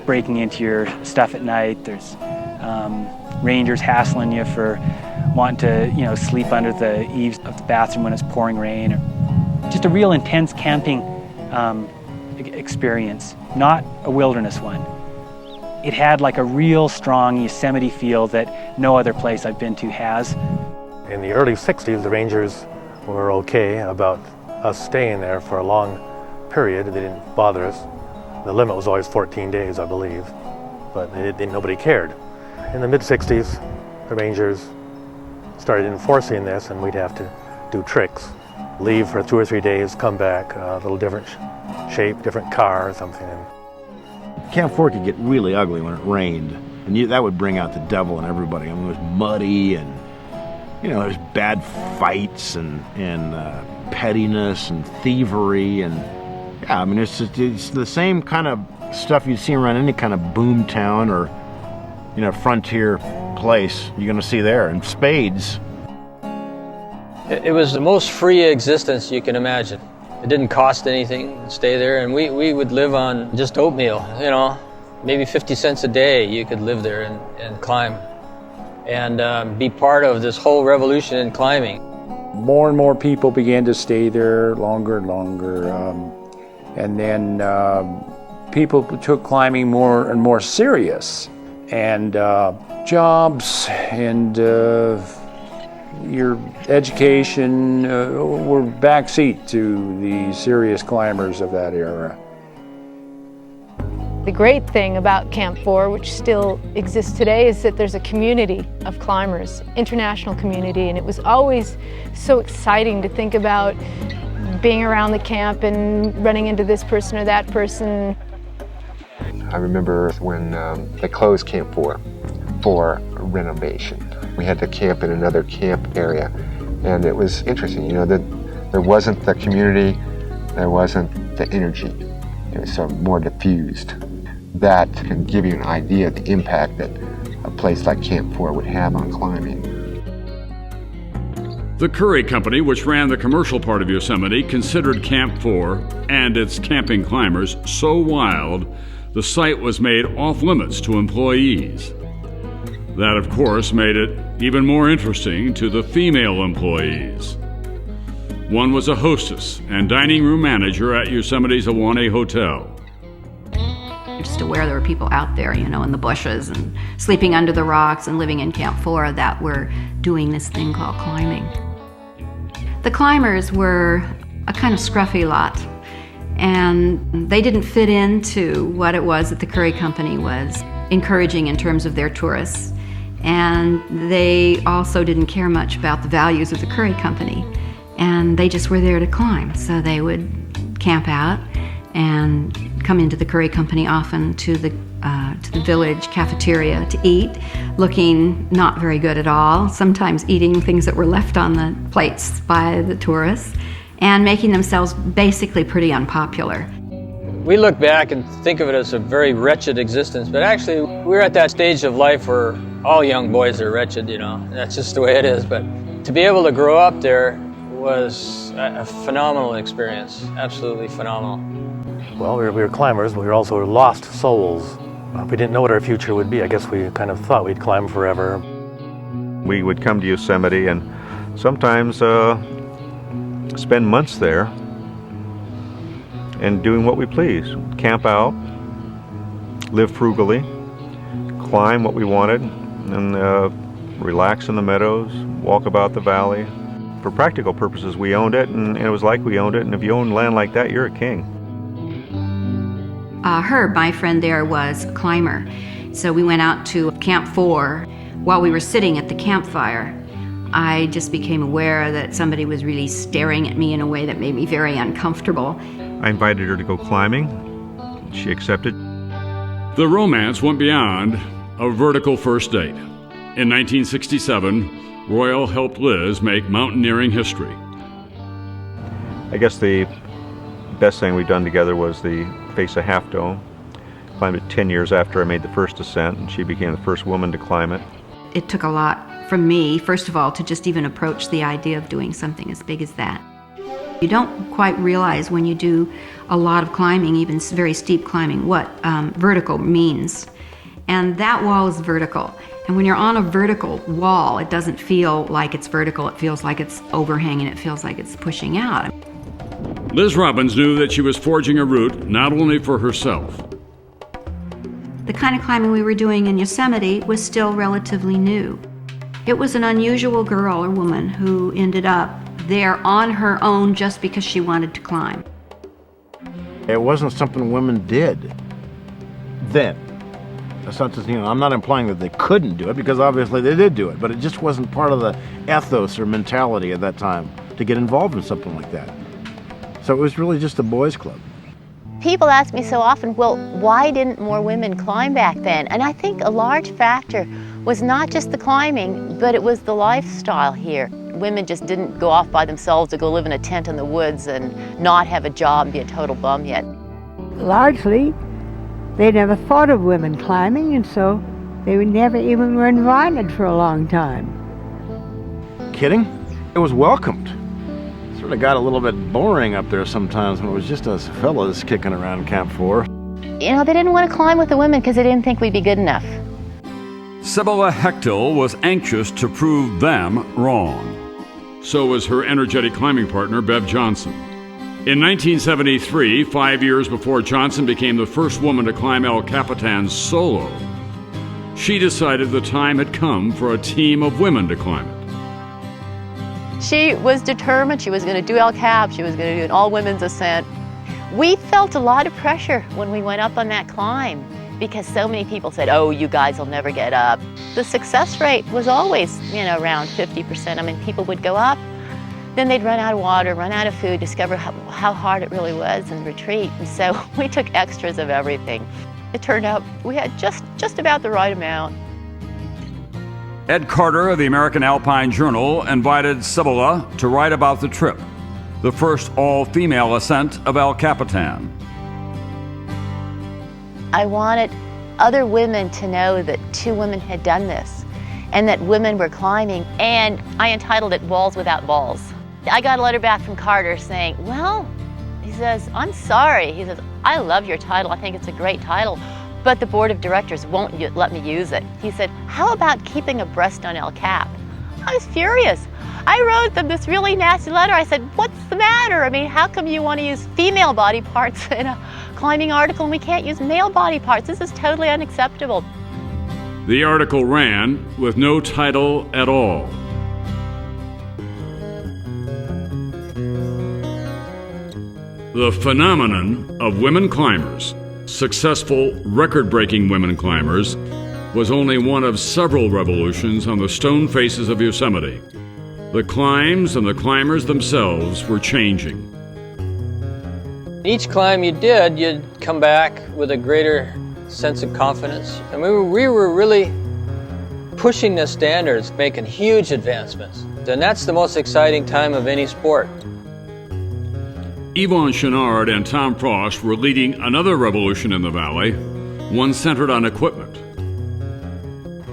breaking into your stuff at night. There's rangers hassling you for wanting to, sleep under the eaves of the bathroom when it's pouring rain. Just a real intense camping experience, not a wilderness one. It had like a real strong Yosemite feel that no other place I've been to has. In the early 60s, the rangers were okay about us staying there for a long period. They didn't bother us. The limit was always 14 days, I believe, but nobody cared. In the mid-60s, the rangers started enforcing this, and we'd have to do tricks. Leave for 2 or 3 days, come back, a little different shape, different car or something. Camp 4 could get really ugly when it rained, and that would bring out the devil in everybody. I mean, it was muddy, and there's bad fights and pettiness and thievery, and yeah, I mean it's the same kind of stuff you'd see around any kind of boom town or frontier place you're going to see there, and spades. It was the most free existence you can imagine. It didn't cost anything to stay there, and we would live on just oatmeal, maybe 50 cents a day. You could live there and climb and be part of this whole revolution in climbing. More and more people began to stay there longer and longer, and then people took climbing more and more serious, and jobs and your education were backseat to the serious climbers of that era. The great thing about Camp 4, which still exists today, is that there's a community of climbers, international community, and it was always so exciting to think about being around the camp and running into this person or that person. I remember when they closed Camp 4 for renovation. We had to camp in another camp area, and it was interesting, that there wasn't the community, there wasn't the energy. It was sort of more diffused. That can give you an idea of the impact that a place like Camp 4 would have on climbing. The Curry Company, which ran the commercial part of Yosemite, considered Camp 4 and its camping climbers so wild, the site was made off-limits to employees. That, of course, made it even more interesting to the female employees. One was a hostess and dining room manager at Yosemite's Awane Hotel. Just aware there were people out there, in the bushes and sleeping under the rocks and living in Camp 4 that were doing this thing called climbing. The climbers were a kind of scruffy lot, and they didn't fit into what it was that the Curry Company was encouraging in terms of their tourists. And they also didn't care much about the values of the Curry Company, and they just were there to climb. So they would camp out and come into the Curry Company often to the village cafeteria to eat, looking not very good at all, sometimes eating things that were left on the plates by the tourists, and making themselves basically pretty unpopular. We look back and think of it as a very wretched existence, but actually we're at that stage of life where all young boys are wretched, That's just the way it is. But to be able to grow up there was a phenomenal experience, absolutely phenomenal. Well, we were climbers, but we were also lost souls. We didn't know what our future would be. I guess we kind of thought we'd climb forever. We would come to Yosemite and sometimes spend months there and doing what we please. Camp out, live frugally, climb what we wanted, and relax in the meadows, walk about the valley. For practical purposes, we owned it, and it was like we owned it, and if you own land like that, you're a king. Herb, my friend there, was a climber. So we went out to Camp 4. While we were sitting at the campfire, I just became aware that somebody was really staring at me in a way that made me very uncomfortable. I invited her to go climbing. She accepted. The romance went beyond a vertical first date. In 1967, Royal helped Liz make mountaineering history. I guess the best thing we've done together was the face of Half Dome. Climbed it 10 years after I made the first ascent, and she became the first woman to climb it. it took a lot from me, first of all, to just even approach the idea of doing something as big as that. You don't quite realize when you do a lot of climbing, even very steep climbing, what vertical means. And that wall is vertical. And when you're on a vertical wall, it doesn't feel like it's vertical. It feels like it's overhanging. It feels like it's pushing out. Liz Robbins knew that she was forging a route not only for herself. The kind of climbing we were doing in Yosemite was still relatively new. It was an unusual girl or woman who ended up there on her own just because she wanted to climb. It wasn't something women did then. That's not just, I'm not implying that they couldn't do it, because obviously they did do it, but it just wasn't part of the ethos or mentality at that time to get involved in something like that. So it was really just a boys' club. People ask me so often, well, why didn't more women climb back then? And I think a large factor was not just the climbing, but it was the lifestyle here. Women just didn't go off by themselves to go live in a tent in the woods and not have a job and be a total bum yet. Largely, they never thought of women climbing, and so they never even were invited for a long time. Kidding? It was welcomed. Sort of got a little bit boring up there sometimes when it was just us fellas kicking around Camp 4. They didn't want to climb with the women because they didn't think we'd be good enough. Sibylla Hechtel was anxious to prove them wrong. So was her energetic climbing partner, Bev Johnson. In 1973, 5 years before Johnson became the first woman to climb El Capitan solo, she decided the time had come for a team of women to climb it. She was determined. She was going to do El Cap. She was going to do an all-women's ascent. We felt a lot of pressure when we went up on that climb because so many people said, oh, you guys will never get up. The success rate was always, around 50%. I mean, people would go up, then they'd run out of water, run out of food, discover how hard it really was and retreat. And so we took extras of everything. It turned out we had just about the right amount. Ed Carter of the American Alpine Journal invited Sibylla to write about the trip, the first all-female ascent of El Capitan. I wanted other women to know that 2 women had done this and that women were climbing, and I entitled it Walls Without Balls. I got a letter back from Carter saying, well, he says, I'm sorry. He says, I love your title. I think it's a great title, but the board of directors won't let me use it. He said, how about keeping a breast on El Cap? I was furious. I wrote them this really nasty letter. I said, what's the matter? I mean, how come you want to use female body parts in a climbing article and we can't use male body parts? This is totally unacceptable. The article ran with no title at all. The phenomenon of women climbers, successful record-breaking women climbers, was only one of several revolutions on the stone faces of Yosemite. The climbs and the climbers themselves were changing. Each climb you did, you'd come back with a greater sense of confidence. And we were really pushing the standards, making huge advancements. And that's the most exciting time of any sport. Yvonne Chenard and Tom Frost were leading another revolution in the valley, one centered on equipment.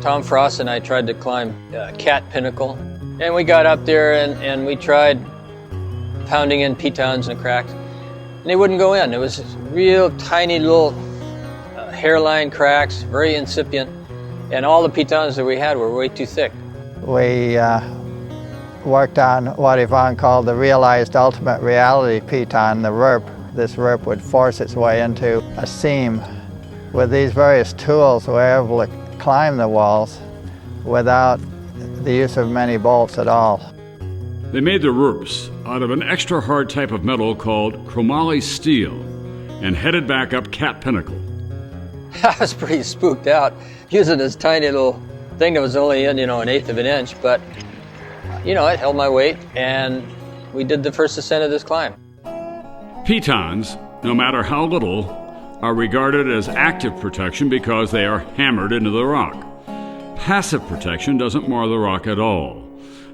Tom Frost and I tried to climb Cat Pinnacle, and we got up there and we tried pounding in pitons and cracks, and they wouldn't go in. It was real tiny little hairline cracks, very incipient, and all the pitons that we had were way too thick. We worked on what Yvonne called the realized ultimate reality piton, the RERP. This RERP would force its way into a seam. With these various tools, we were able to climb the walls without the use of many bolts at all. They made the RERPs out of an extra hard type of metal called chromoly steel and headed back up Cat Pinnacle. I was pretty spooked out using this tiny little thing that was only in, 1/8 of an inch, but it held my weight, and we did the first ascent of this climb. Pitons, no matter how little, are regarded as active protection because they are hammered into the rock. Passive protection doesn't mar the rock at all.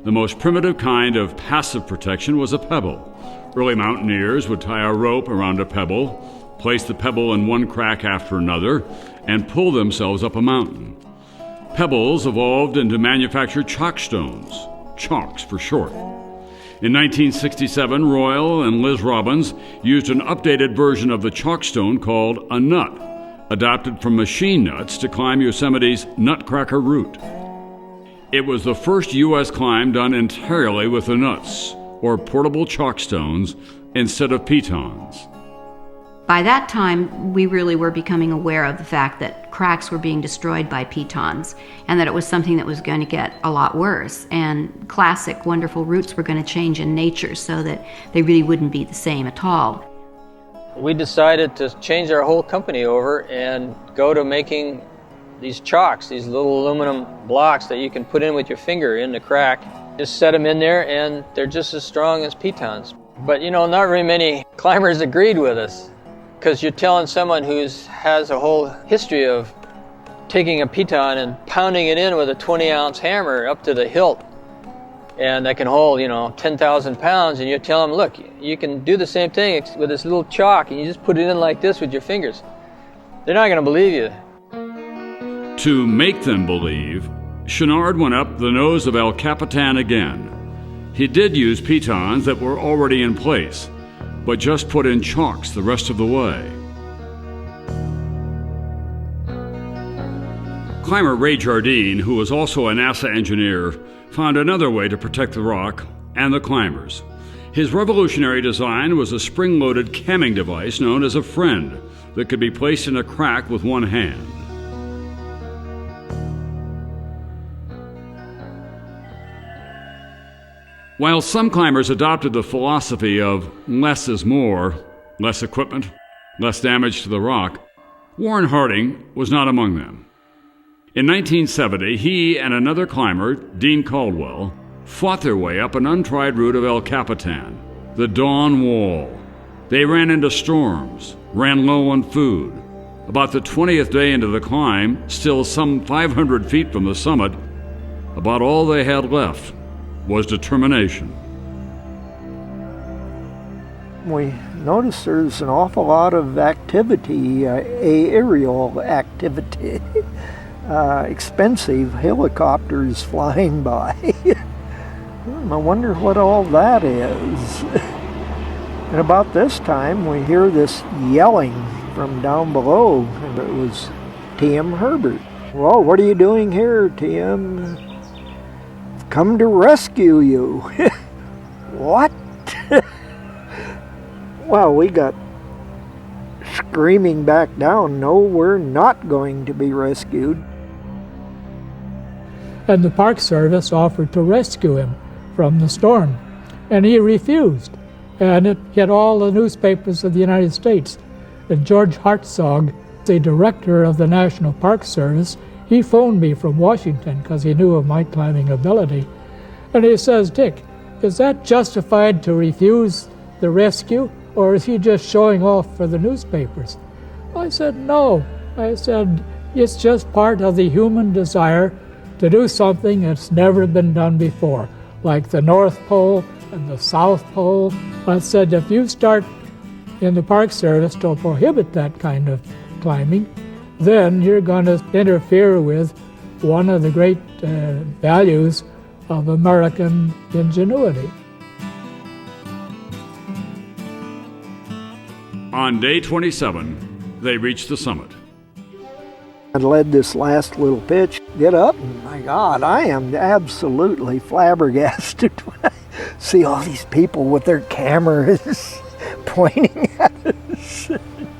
The most primitive kind of passive protection was a pebble. Early mountaineers would tie a rope around a pebble, place the pebble in one crack after another, and pull themselves up a mountain. Pebbles evolved into manufactured chalk stones, chalks for short. In 1967, Royal and Liz Robbins used an updated version of the chalkstone called a nut, adopted from machine nuts to climb Yosemite's Nutcracker route. It was the first U.S. climb done entirely with the nuts, or portable chalkstones, instead of pitons. By that time, we really were becoming aware of the fact that cracks were being destroyed by pitons and that it was something that was going to get a lot worse. And classic, wonderful routes were going to change in nature so that they really wouldn't be the same at all. We decided to change our whole company over and go to making these chalks, these little aluminum blocks that you can put in with your finger in the crack. Just set them in there and they're just as strong as pitons. But you know, not very many climbers agreed with us, because you're telling someone who has a whole history of taking a piton and pounding it in with a 20-ounce hammer up to the hilt, and that can hold, 10,000 pounds, and you're telling them, look, you can do the same thing with this little chalk, and you just put it in like this with your fingers. They're not going to believe you. To make them believe, Chenard went up the nose of El Capitan again. He did use pitons that were already in place, but just put in chalks the rest of the way. Climber Ray Jardine, who was also a NASA engineer, found another way to protect the rock and the climbers. His revolutionary design was a spring-loaded camming device known as a friend that could be placed in a crack with one hand. While some climbers adopted the philosophy of less is more, less equipment, less damage to the rock, Warren Harding was not among them. In 1970, he and another climber, Dean Caldwell, fought their way up an untried route of El Capitan, the Dawn Wall. They ran into storms, ran low on food. About the 20th day into the climb, still some 500 feet from the summit, about all they had left was determination. We noticed there's an awful lot of activity, aerial activity, expensive helicopters flying by. I wonder what all that is. And about this time we hear this yelling from down below, and it was T.M. Herbert. Well, what are you doing here, T.M.? Come to rescue you. What? Well, we got screaming back down, no, we're not going to be rescued. And the Park Service offered to rescue him from the storm, and he refused. And it hit all the newspapers of the United States. And George Hartzog, the director of the National Park Service, he phoned me from Washington because he knew of my climbing ability. And he says, Dick, is that justified to refuse the rescue, or is he just showing off for the newspapers? I said, no. I said, it's just part of the human desire to do something that's never been done before, like the North Pole and the South Pole. I said, if you start in the Park Service to prohibit that kind of climbing, then you're going to interfere with one of the great values of American ingenuity. On day 27, they reached the summit. I led this last little pitch. Get up, and my God, I am absolutely flabbergasted when I see all these people with their cameras pointing at us.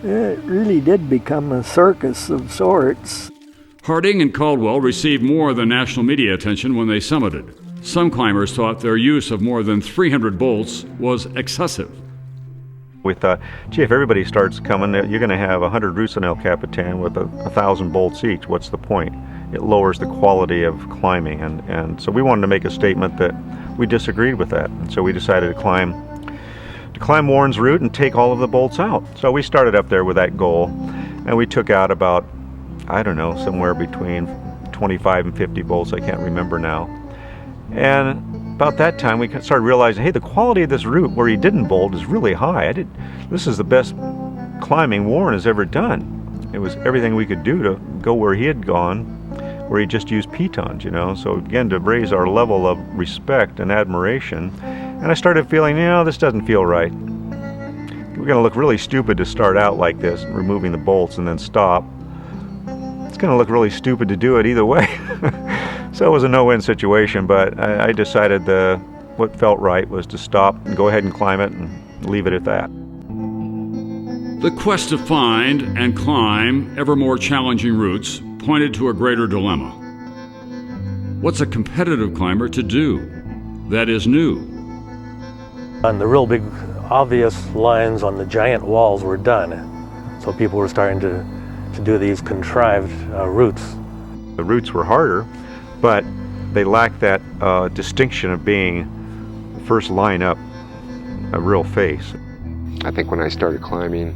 It really did become a circus of sorts. Harding and Caldwell received more than national media attention when they summited. Some climbers thought their use of more than 300 bolts was excessive. We thought, gee, if everybody starts coming, you're going to have 100 routes in El Capitan with 1,000 bolts each. What's the point? It lowers the quality of climbing. And so we wanted to make a statement that we disagreed with that. And so we decided to climb Warren's route and take all of the bolts out. So we started up there with that goal, and we took out about, I don't know, somewhere between 25 and 50 bolts. I can't remember now. And about that time, we started realizing, hey, the quality of this route where he didn't bolt is really high. This is the best climbing Warren has ever done. It was everything we could do to go where he had gone where he just used pitons, you know. So we began to raise our level of respect and admiration. And I started feeling, you know, this doesn't feel right. We're going to look really stupid to start out like this, removing the bolts and then stop. It's going to look really stupid to do it either way. So it was a no-win situation, but I decided what felt right was to stop and go ahead and climb it and leave it at that. The quest to find and climb ever more challenging routes pointed to a greater dilemma. What's a competitive climber to do that is new? And the real big obvious lines on the giant walls were done. So people were starting to do these contrived routes. The routes were harder, but they lacked that distinction of being the first line up, a real face. I think when I started climbing,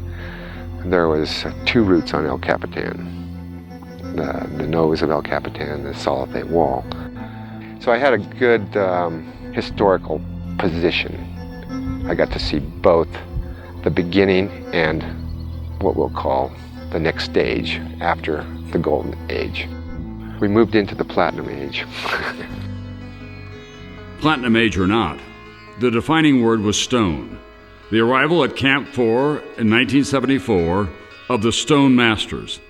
there was 2 routes on El Capitan. The nose of El Capitan, the Salate Wall. So I had a good historical position. I got to see both the beginning and what we'll call the next stage after the Golden Age. We moved into the Platinum Age. Platinum Age or not, the defining word was stone. The arrival at Camp 4 in 1974 of the Stone Masters.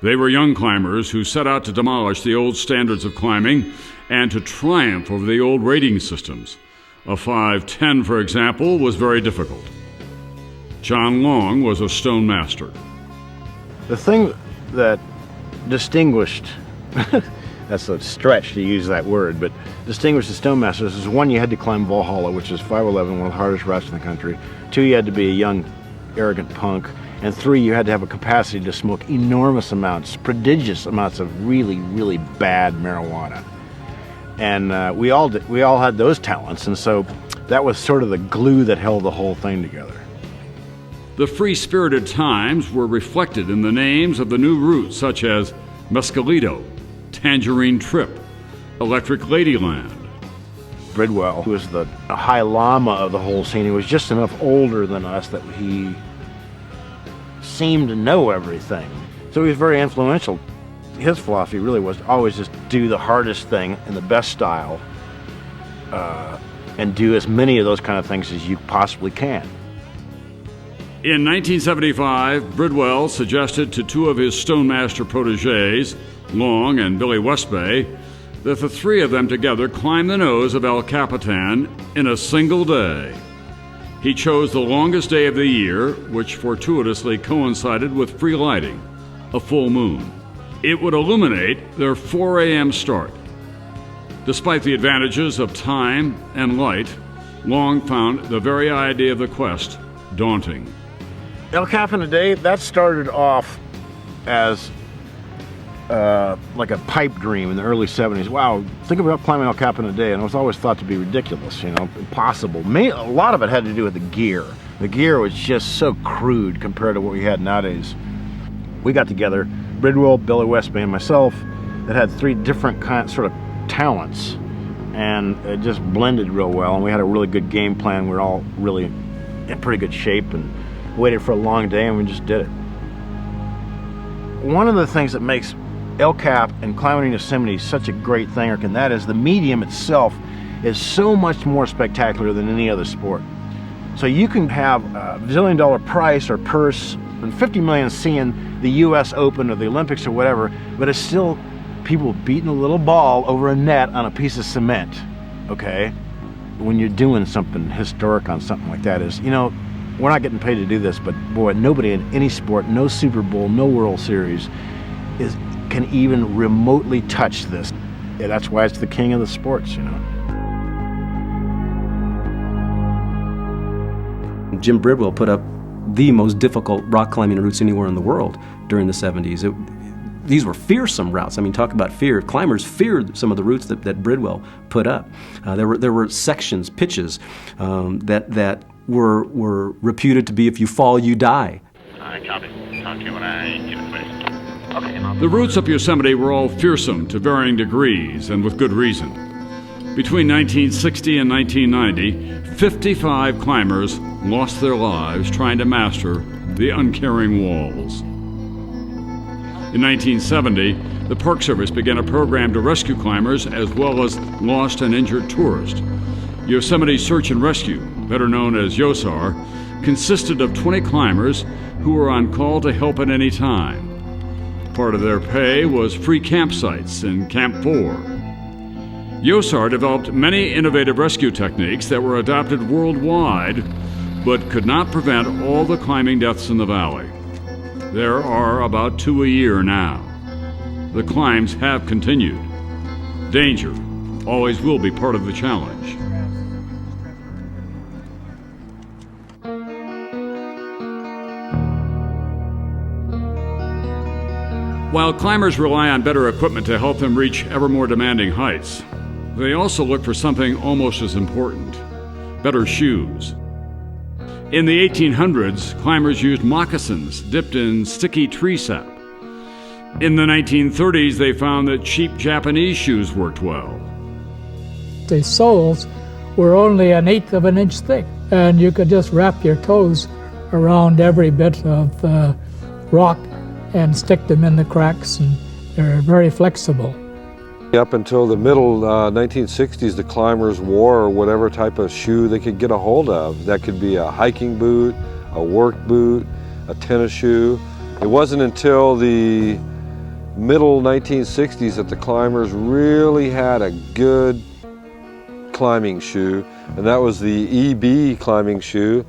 They were young climbers who set out to demolish the old standards of climbing and to triumph over the old rating systems. A 5'10", for example, was very difficult. John Long was a Stone Master. The thing that distinguished, that's a stretch to use that word, but distinguished the Stone Masters is 1, you had to climb Valhalla, which is 5'11", one of the hardest routes in the country. 2, you had to be a young, arrogant punk. And 3, you had to have a capacity to smoke enormous amounts, prodigious amounts of really, really bad marijuana. And we all had those talents, and so that was sort of the glue that held the whole thing together. The free-spirited times were reflected in the names of the new routes such as Mescalito, Tangerine Trip, Electric Ladyland. Bridwell, who was the high llama of the whole scene, he was just enough older than us that he seemed to know everything. So he was very influential. His philosophy really was always just do the hardest thing in the best style and do as many of those kind of things as you possibly can. In 1975, Bridwell suggested to 2 of his Stonemaster protégés, Long and Billy Westbay, that the 3 of them together climb the nose of El Capitan in a single day. He chose the longest day of the year, which fortuitously coincided with free lighting, a full moon. It would illuminate their 4 a.m. start. Despite the advantages of time and light, Long found the very idea of the quest daunting. El Capitan Day, that started off as like a pipe dream in the early 70s. Wow, think about climbing El Capitan Day, and it was always thought to be ridiculous, you know, impossible. A lot of it had to do with the gear. The gear was just so crude compared to what we had nowadays. We got together, Bridwell, Billy Westbay, and myself, that had 3 different sort of talents, and it just blended real well, and we had a really good game plan. We were all really in pretty good shape and waited for a long day, and we just did it. One of the things that makes El Cap and climbing Yosemite is such a great thing, and that is the medium itself is so much more spectacular than any other sport. So you can have a $1 zillion price or purse and 50 million seeing the US Open or the Olympics or whatever, but it's still people beating a little ball over a net on a piece of cement, okay? When you're doing something historic on something like that is, you know, we're not getting paid to do this, but boy, nobody in any sport, no Super Bowl, no World Series, can even remotely touch this. Yeah, that's why it's the king of the sports, you know. Jim Bridwell put up the most difficult rock climbing routes anywhere in the world during the 70s. These were fearsome routes. I mean, talk about fear. Climbers feared some of the routes that Bridwell put up. There were sections, pitches, that were reputed to be, if you fall, you die. I copy. Talk to you when I get in place. Okay. The routes up Yosemite were all fearsome to varying degrees, and with good reason. Between 1960 and 1990, 55 climbers lost their lives trying to master the uncaring walls. In 1970, the Park Service began a program to rescue climbers as well as lost and injured tourists. Yosemite Search and Rescue, better known as YOSAR, consisted of 20 climbers who were on call to help at any time. Part of their pay was free campsites in Camp 4. YOSAR developed many innovative rescue techniques that were adopted worldwide, but could not prevent all the climbing deaths in the valley. There are about 2 a year now. The climbs have continued. Danger always will be part of the challenge. While climbers rely on better equipment to help them reach ever more demanding heights, they also look for something almost as important: better shoes. In the 1800s, climbers used moccasins dipped in sticky tree sap. In the 1930s, they found that cheap Japanese shoes worked well. The soles were only 1/8 of an inch thick, and you could just wrap your toes around every bit of rock and stick them in the cracks, and they're very flexible. Up until the middle 1960s, the climbers wore whatever type of shoe they could get a hold of. That could be a hiking boot, a work boot, a tennis shoe. It wasn't until the middle 1960s that the climbers really had a good climbing shoe, and that was the EB climbing shoe.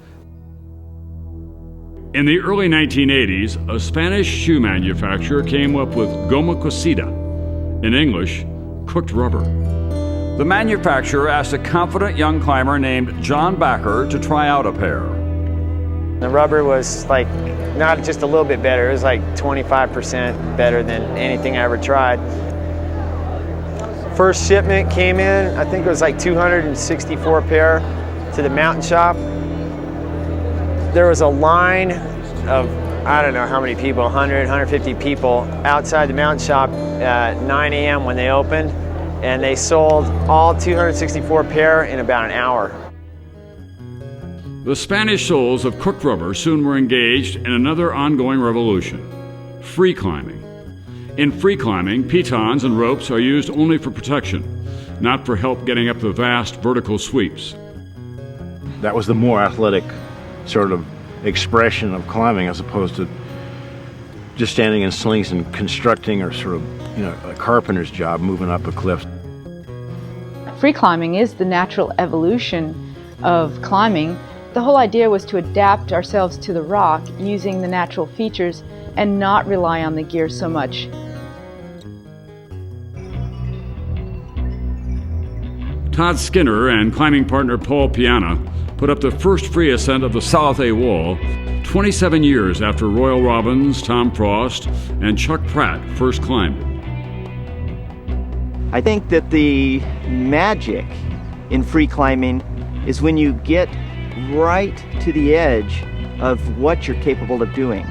In the early 1980s, a Spanish shoe manufacturer came up with goma cocida, in English, cooked rubber. The manufacturer asked a confident young climber named John Backer to try out a pair. The rubber was like not just a little bit better, it was like 25% better than anything I ever tried. First shipment came in, I think it was like 264 pair to the mountain shop. There was a line of, I don't know how many people, 100, 150 people outside the mountain shop at 9 a.m. when they opened, and they sold all 264 pair in about an hour. The Spanish soles of cooked rubber soon were engaged in another ongoing revolution: free climbing. In free climbing, pitons and ropes are used only for protection, not for help getting up the vast vertical sweeps. That was the more athletic sort of expression of climbing, as opposed to just standing in slings and constructing, or sort of, a carpenter's job moving up a cliff. Free climbing is the natural evolution of climbing. The whole idea was to adapt ourselves to the rock using the natural features and not rely on the gear so much. Todd Skinner and climbing partner Paul Piana put up the first free ascent of the Salathé Wall 27 years after Royal Robbins, Tom Frost, and Chuck Pratt first climbed it. I think that the magic in free climbing is when you get right to the edge of what you're capable of doing.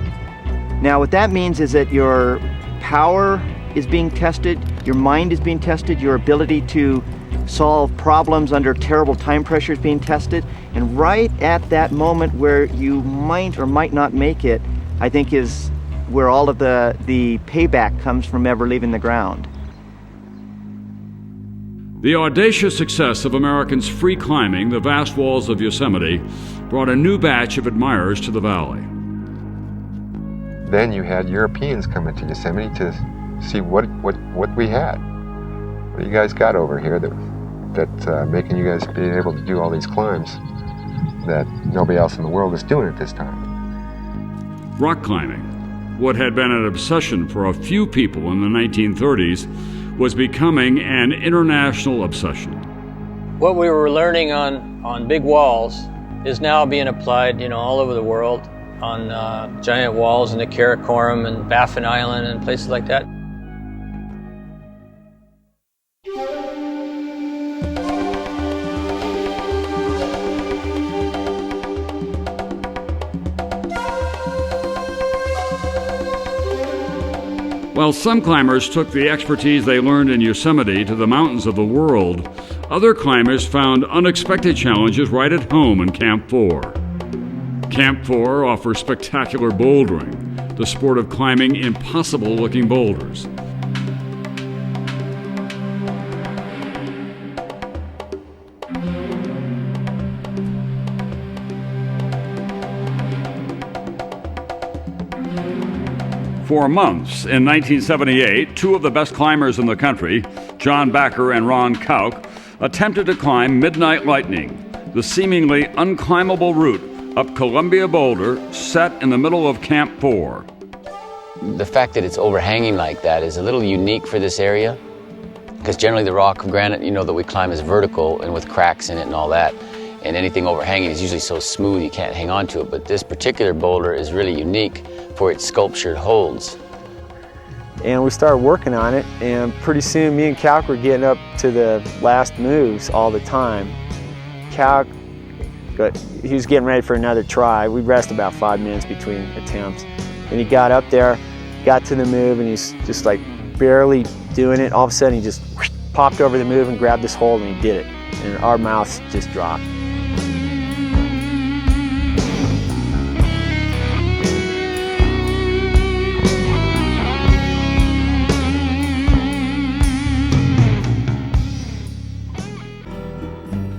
Now, what that means is that your power is being tested, your mind is being tested, your ability to solve problems under terrible time pressure is being tested, and right at that moment where you might or might not make it, I think is where all of the payback comes from ever leaving the ground. The audacious success of Americans free climbing the vast walls of Yosemite brought a new batch of admirers to the valley. Then you had Europeans coming to Yosemite to see what we had. What you guys got over here that's making you guys be able to do all these climbs that nobody else in the world is doing at this time. Rock climbing, what had been an obsession for a few people in the 1930s, was becoming an international obsession. What we were learning on big walls is now being applied, all over the world, on giant walls in the Karakoram and Baffin Island and places like that. While some climbers took the expertise they learned in Yosemite to the mountains of the world, other climbers found unexpected challenges right at home in Camp 4. Camp 4 offers spectacular bouldering, the sport of climbing impossible-looking boulders. For months in 1978, two of the best climbers in the country, John Backer and Ron Kauk, attempted to climb Midnight Lightning, the seemingly unclimbable route up Columbia Boulder set in the middle of Camp 4. The fact that it's overhanging like that is a little unique for this area, because generally the rock granite, that we climb is vertical and with cracks in it and all that, and anything overhanging is usually so smooth you can't hang on to it. But this particular boulder is really unique for its sculptured holds. And we started working on it, and pretty soon me and Kauk were getting up to the last moves all the time. Kauk, he was getting ready for another try. We'd rest about 5 minutes between attempts. And he got up there, got to the move, and he's just like barely doing it. All of a sudden he just popped over the move and grabbed this hold, and he did it. And our mouths just dropped.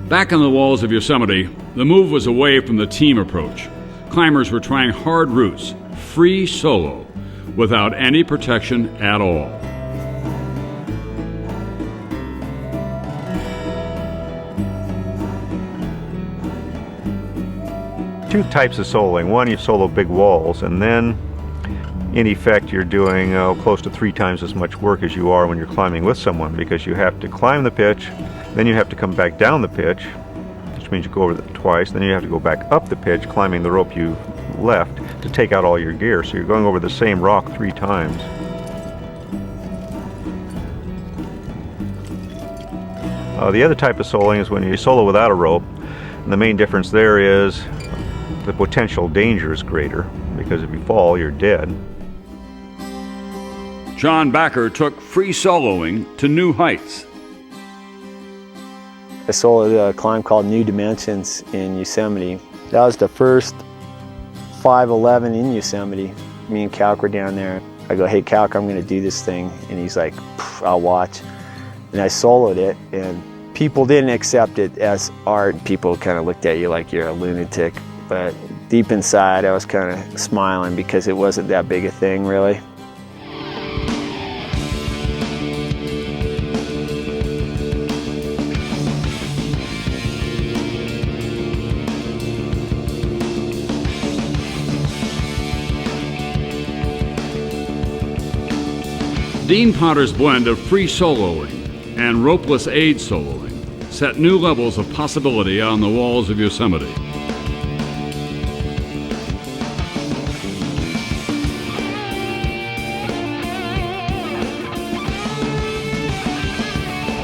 Back on the walls of Yosemite, the move was away from the team approach. Climbers were trying hard routes, free solo, without any protection at all. Two types of soloing. One, you solo big walls, and then in effect you're doing close to 3 times as much work as you are when you're climbing with someone, because you have to climb the pitch, then you have to come back down the pitch, which means you go over it twice, then you have to go back up the pitch climbing the rope you left to take out all your gear. So you're going over the same rock 3 times. The other type of soloing is when you solo without a rope, and the main difference there is the potential danger is greater, because if you fall, you're dead. John Backer took free soloing to new heights. I soloed a climb called New Dimensions in Yosemite. That was the first 511 in Yosemite. Me and Kauk were down there. I go, hey Kauk, I'm gonna do this thing. And he's like, I'll watch. And I soloed it, and people didn't accept it as art. People kind of looked at you like you're a lunatic. But deep inside, I was kind of smiling because it wasn't that big a thing, really. Dean Potter's blend of free soloing and ropeless aid soloing set new levels of possibility on the walls of Yosemite.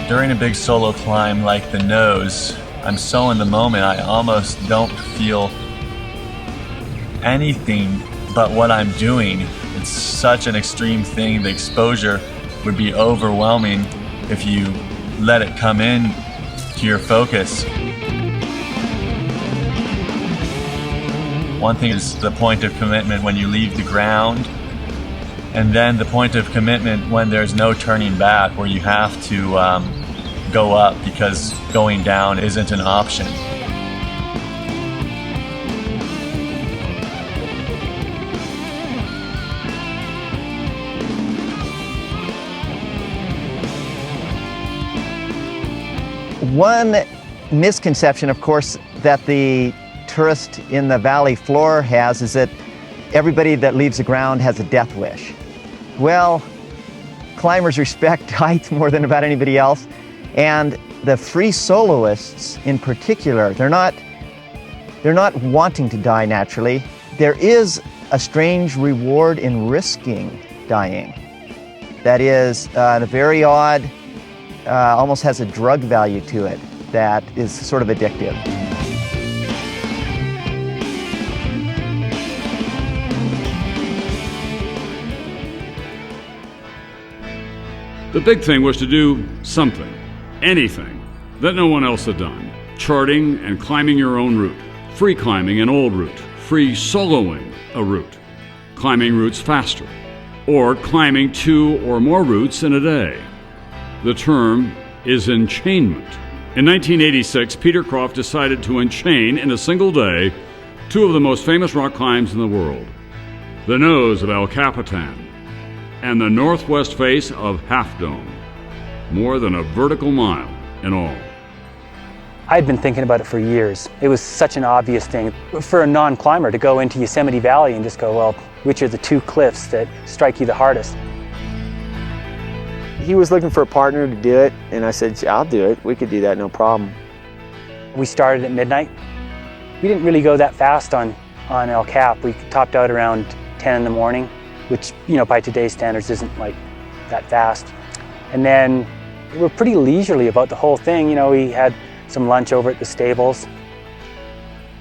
During a big solo climb like the Nose, I'm so in the moment I almost don't feel anything but what I'm doing. It's such an extreme thing. The exposure would be overwhelming if you let it come in to your focus. One thing is the point of commitment when you leave the ground, and then the point of commitment when there's no turning back, where you have to go up because going down isn't an option. One misconception, of course, that the tourist in the valley floor has is that everybody that leaves the ground has a death wish. Well, climbers respect height more than about anybody else, and the free soloists in particular, they're not wanting to die naturally. There is a strange reward in risking dying. That is a very odd, almost has a drug value to it that is sort of addictive. The big thing was to do something, anything, that no one else had done. Charting and climbing your own route, free climbing an old route, free soloing a route. climbing routes faster, or climbing 2 or more routes in a day. The term is enchainment. In 1986, Peter Croft decided to enchain in a single day 2 of the most famous rock climbs in the world, the nose of El Capitan and the northwest face of Half Dome, more than a vertical mile in all. I'd been thinking about it for years. It was such an obvious thing for a non-climber to go into Yosemite Valley and just go, well, which are the 2 cliffs that strike you the hardest? He was looking for a partner to do it, and I said, I'll do it. We could do that, no problem. We started at midnight. We didn't really go that fast on El Cap. We topped out around 10 in the morning, which, by today's standards isn't like that fast. And then we were pretty leisurely about the whole thing. We had some lunch over at the stables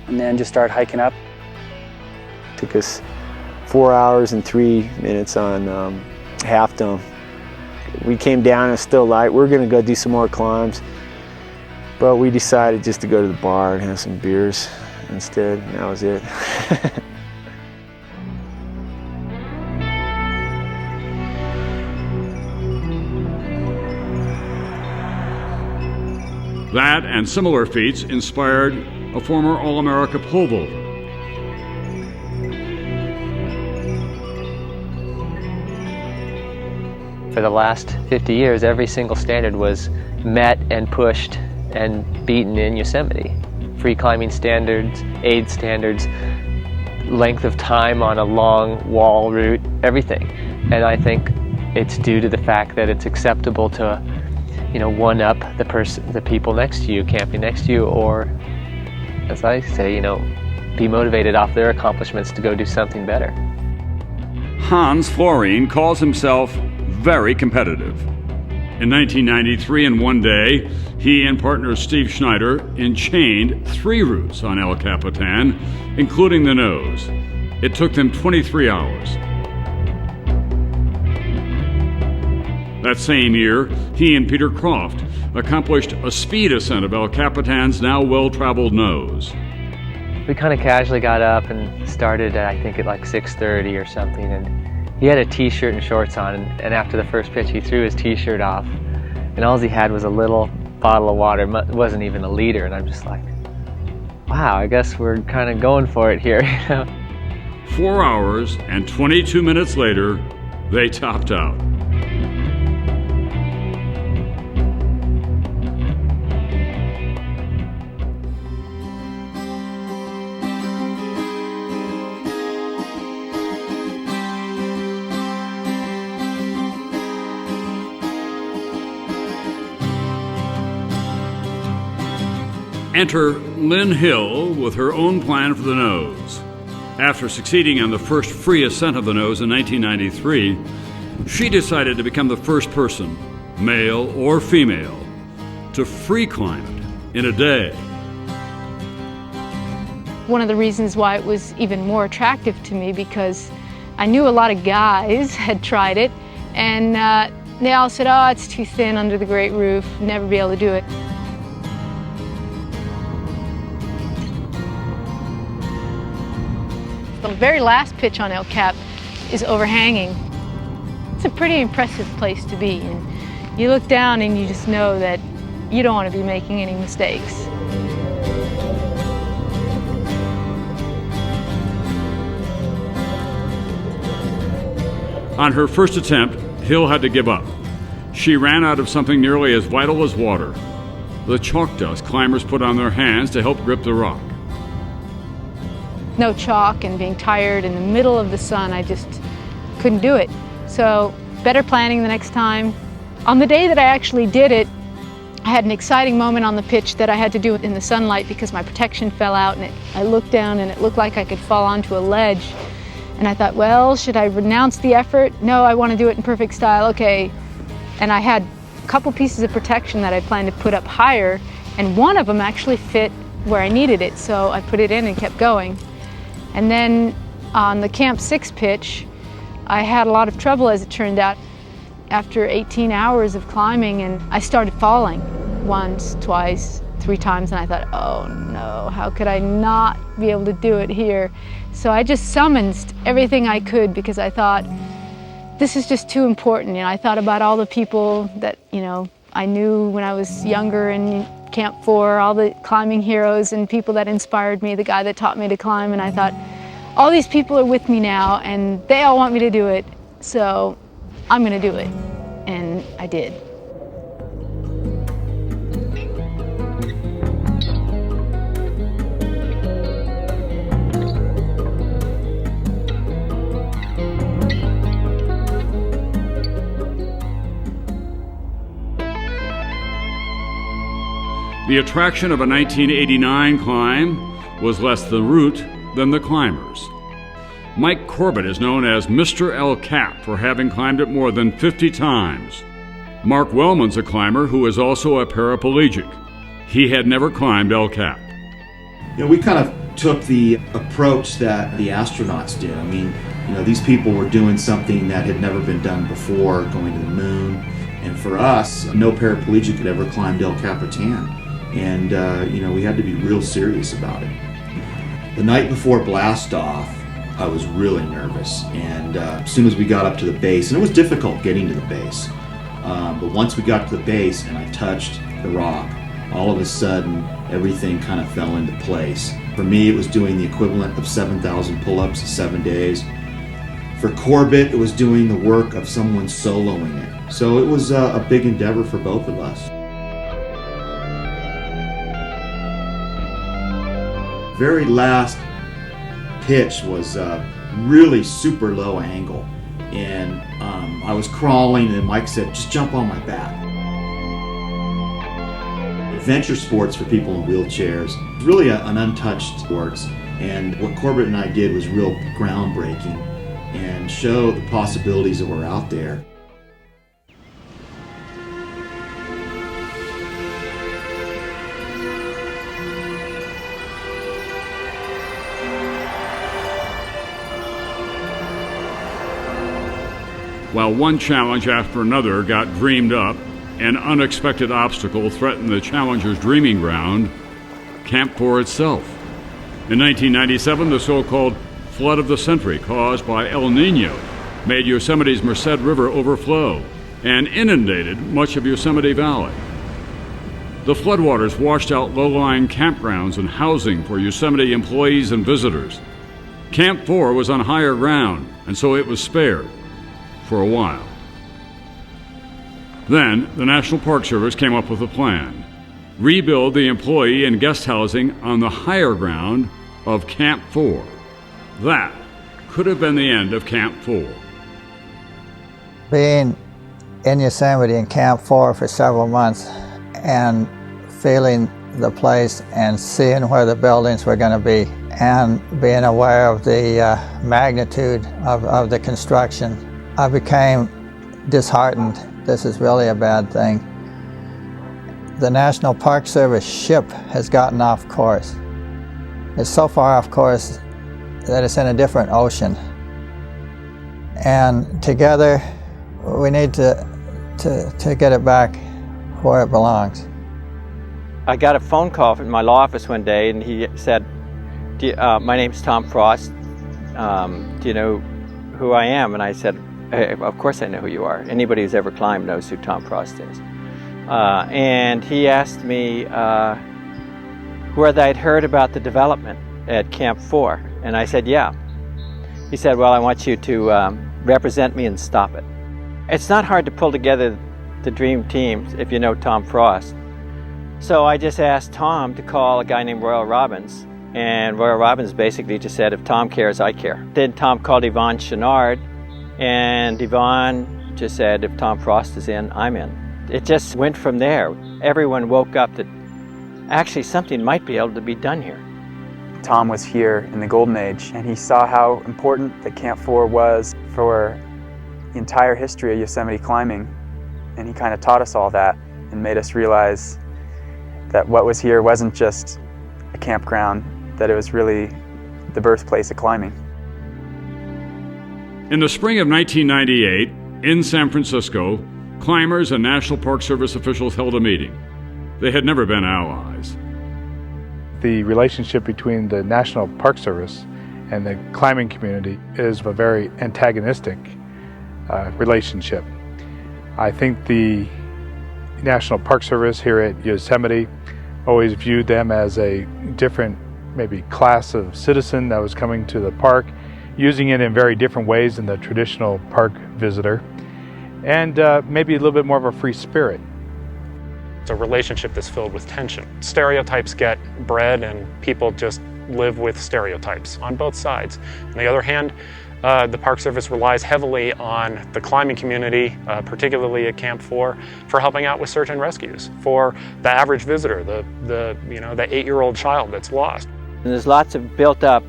and then just started hiking up. Took us 4 hours and 3 minutes on Half Dome. We came down, it's still light. We're gonna go do some more climbs, but we decided just to go to the bar and have some beers instead, and that was it. That and similar feats inspired a former All-America pole vaulter. For the last 50 years, every single standard was met and pushed and beaten in Yosemite. Free climbing standards, aid standards, length of time on a long wall route, everything. And I think it's due to the fact that it's acceptable to one-up the people next to you, camping next to you, or, as I say, be motivated off their accomplishments to go do something better. Hans Florine calls himself very competitive. In 1993, in one day, he and partner Steve Schneider enchained 3 routes on El Capitan, including the nose. It took them 23 hours. That same year, he and Peter Croft accomplished a speed ascent of El Capitan's now well-traveled nose. We kind of casually got up and started, I think, at like 6:30 or something, and he had a t-shirt and shorts on, and after the first pitch, he threw his t-shirt off, and all he had was a little bottle of water. It wasn't even a liter, and I'm just like, wow, I guess we're kind of going for it here. 4 hours and 22 minutes later, they topped out. Enter Lynn Hill with her own plan for the nose. After succeeding on the first free ascent of the nose in 1993, she decided to become the first person, male or female, to free climb it in a day. One of the reasons why it was even more attractive to me, because I knew a lot of guys had tried it, and they all said, oh, it's too thin under the great roof, never be able to do it. The very last pitch on El Cap is overhanging. It's a pretty impressive place to be, and you look down and you just know that you don't want to be making any mistakes. On her first attempt, Hill had to give up. She ran out of something nearly as vital as water, the chalk dust climbers put on their hands to help grip the rock. No chalk and being tired in the middle of the sun, I just couldn't do it. So better planning the next time. On the day that I actually did it, I had an exciting moment on the pitch that I had to do it in the sunlight because my protection fell out, and I looked down and it looked like I could fall onto a ledge. And I thought, well, should I renounce the effort? No, I want to do it in perfect style, okay. And I had a couple pieces of protection that I planned to put up higher, and one of them actually fit where I needed it, so I put it in and kept going. And then on the Camp 6 pitch, I had a lot of trouble, as it turned out. After 18 hours of climbing, and I started falling once, twice, 3 times, and I thought, oh no, how could I not be able to do it here? So I just summoned everything I could, because I thought, this is just too important. I thought about all the people that, I knew when I was younger in Camp 4, all the climbing heroes and people that inspired me, the guy that taught me to climb, and I thought, all these people are with me now, and they all want me to do it, so I'm gonna do it. And I did. The attraction of a 1989 climb was less the route than the climbers. Mike Corbett is known as Mr. El Cap for having climbed it more than 50 times. Mark Wellman's a climber who is also a paraplegic. He had never climbed El Cap. We kind of took the approach that the astronauts did. I mean, these people were doing something that had never been done before, going to the moon. And for us, no paraplegic had ever climbed El Capitan. And, we had to be real serious about it. The night before blast-off, I was really nervous. And as soon as we got up to the base, and it was difficult getting to the base, but once we got to the base and I touched the rock, all of a sudden, everything kind of fell into place. For me, it was doing the equivalent of 7,000 pull-ups in 7 days. For Corbett, it was doing the work of someone soloing it. So it was a big endeavor for both of us. Very last pitch was really super low angle, and I was crawling, and Mike said, just jump on my back. Adventure sports for people in wheelchairs, really an untouched sports, and what Corbett and I did was real groundbreaking and show the possibilities that were out there. While one challenge after another got dreamed up, an unexpected obstacle threatened the challengers' dreaming ground, Camp 4 itself. In 1997, the so-called flood of the century caused by El Nino made Yosemite's Merced River overflow and inundated much of Yosemite Valley. The floodwaters washed out low-lying campgrounds and housing for Yosemite employees and visitors. Camp 4 was on higher ground, and so it was spared for a while. Then, the National Park Service came up with a plan. Rebuild the employee and guest housing on the higher ground of Camp 4. That could have been the end of Camp 4. Being in Yosemite in Camp 4 for several months and feeling the place and seeing where the buildings were going to be and being aware of the magnitude of the construction, I became disheartened. This is really a bad thing. The National Park Service ship has gotten off course. It's so far off course that it's in a different ocean. And together, we need to get it back where it belongs. I got a phone call from my law office one day, and he said, my name's Tom Frost. Do you know who I am? And I said, of course I know who you are. Anybody who's ever climbed knows who Tom Frost is. And he asked me whether I'd heard about the development at Camp 4. And I said, yeah. He said, well, I want you to represent me and stop it. It's not hard to pull together the dream team if you know Tom Frost. So I just asked Tom to call a guy named Royal Robbins. And Royal Robbins basically just said, if Tom cares, I care. Then Tom called Yvonne Chenard, and Yvonne just said, if Tom Frost is in, I'm in. It just went from there. Everyone woke up that actually something might be able to be done here. Tom was here in the Golden Age, and he saw how important that Camp 4 was for the entire history of Yosemite climbing. And he kind of taught us all that and made us realize that what was here wasn't just a campground, that it was really the birthplace of climbing. In the spring of 1998, in San Francisco, climbers and National Park Service officials held a meeting. They had never been allies. The relationship between the National Park Service and the climbing community is a very antagonistic relationship. I think the National Park Service here at Yosemite always viewed them as a different, maybe class of citizen that was coming to the park, using it in very different ways than the traditional park visitor, and maybe a little bit more of a free spirit. It's a relationship that's filled with tension. Stereotypes get bred and people just live with stereotypes on both sides. On the other hand, the Park Service relies heavily on the climbing community, particularly at Camp 4, for helping out with search and rescues for the average visitor, the 8-year-old child that's lost. And there's lots of built-up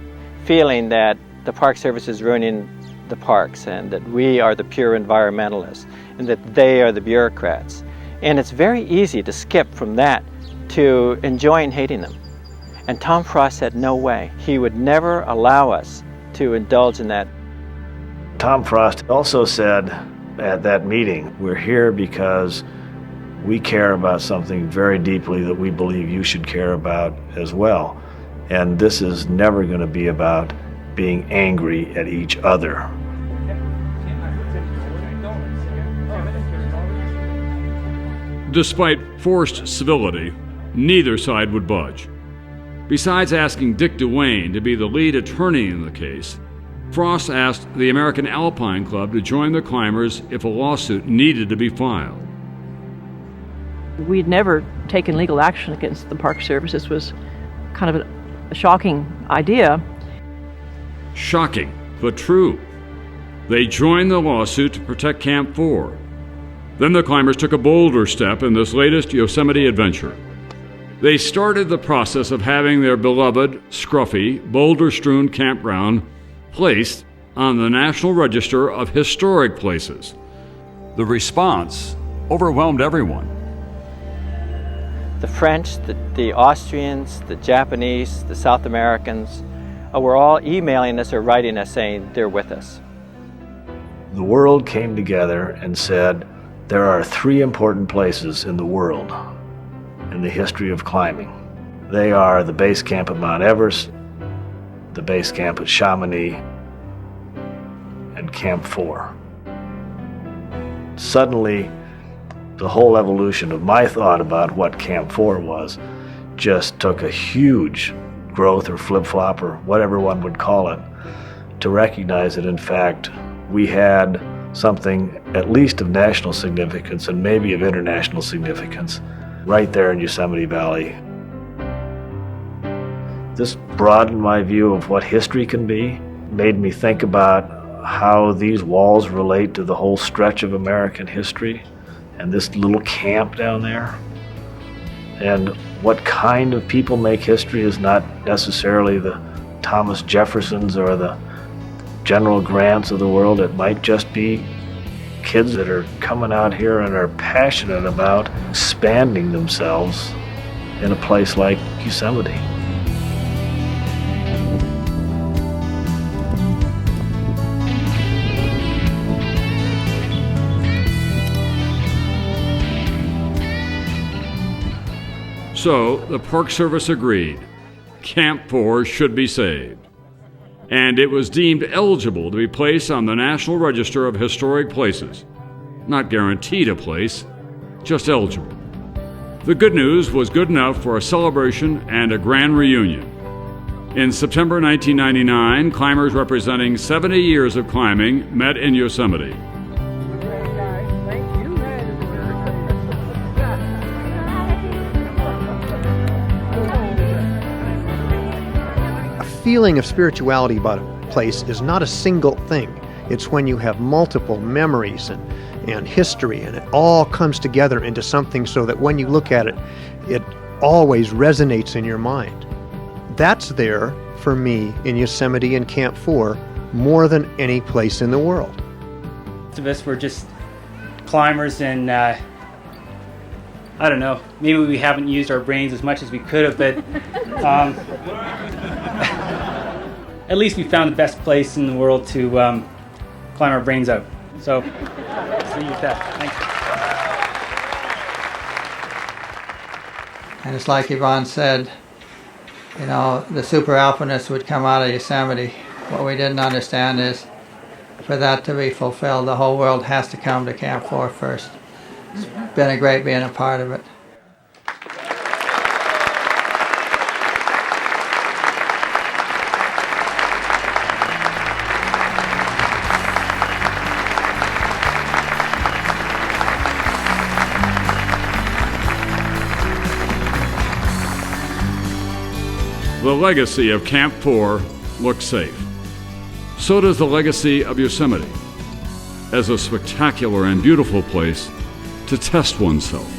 feeling that the Park Service is ruining the parks and that we are the pure environmentalists and that they are the bureaucrats. And it's very easy to skip from that to enjoying hating them. And Tom Frost said no way. He would never allow us to indulge in that. Tom Frost also said at that meeting, we're here because we care about something very deeply that we believe you should care about as well. And this is never going to be about being angry at each other. Despite forced civility, neither side would budge. Besides asking Dick Duane to be the lead attorney in the case, Frost asked the American Alpine Club to join the climbers if a lawsuit needed to be filed. We'd never taken legal action against the Park Service. This was kind of a shocking idea. Shocking, but true. They joined the lawsuit to protect Camp 4. Then the climbers took a bolder step in this latest Yosemite adventure. They started the process of having their beloved, scruffy, boulder-strewn campground placed on the National Register of Historic Places. The response overwhelmed everyone. The French, the Austrians, the Japanese, the South Americans were all emailing us or writing us saying they're with us. The world came together and said, there are 3 important places in the world in the history of climbing. They are the base camp at Mount Everest, the base camp at Chamonix, and Camp 4. Suddenly, the whole evolution of my thought about what Camp 4 was just took a huge growth or flip-flop or whatever one would call it to recognize that in fact we had something at least of national significance and maybe of international significance right there in Yosemite Valley. This broadened my view of what history can be, made me think about how these walls relate to the whole stretch of American history and this little camp down there. And what kind of people make history is not necessarily the Thomas Jeffersons or the General Grants of the world. It might just be kids that are coming out here and are passionate about expanding themselves in a place like Yosemite. So the Park Service agreed. Camp 4 should be saved. And it was deemed eligible to be placed on the National Register of Historic Places. Not guaranteed a place, just eligible. The good news was good enough for a celebration and a grand reunion. In September 1999, climbers representing 70 years of climbing met in Yosemite. Feeling of spirituality about a place is not a single thing. It's when you have multiple memories and history, and it all comes together into something so that when you look at it, it always resonates in your mind. That's there for me in Yosemite and Camp 4 more than any place in the world. Most of us were just climbers, and I don't know, maybe we haven't used our brains as much as we could have, but at least we found the best place in the world to climb our brains out. So, see you with that. Thanks. And it's like Yvonne said, you know, the super alpinists would come out of Yosemite. What we didn't understand is, for that to be fulfilled, the whole world has to come to Camp 4 first. It's been a great being a part of it. The legacy of Camp 4 looks safe. So does the legacy of Yosemite, as a spectacular and beautiful place to test oneself.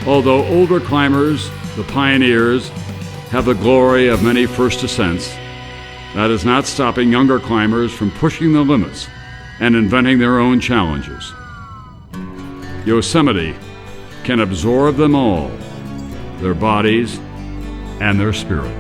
Although older climbers, the pioneers, have the glory of many first ascents, that is not stopping younger climbers from pushing the limits and inventing their own challenges. Yosemite can absorb them all, their bodies and their spirit.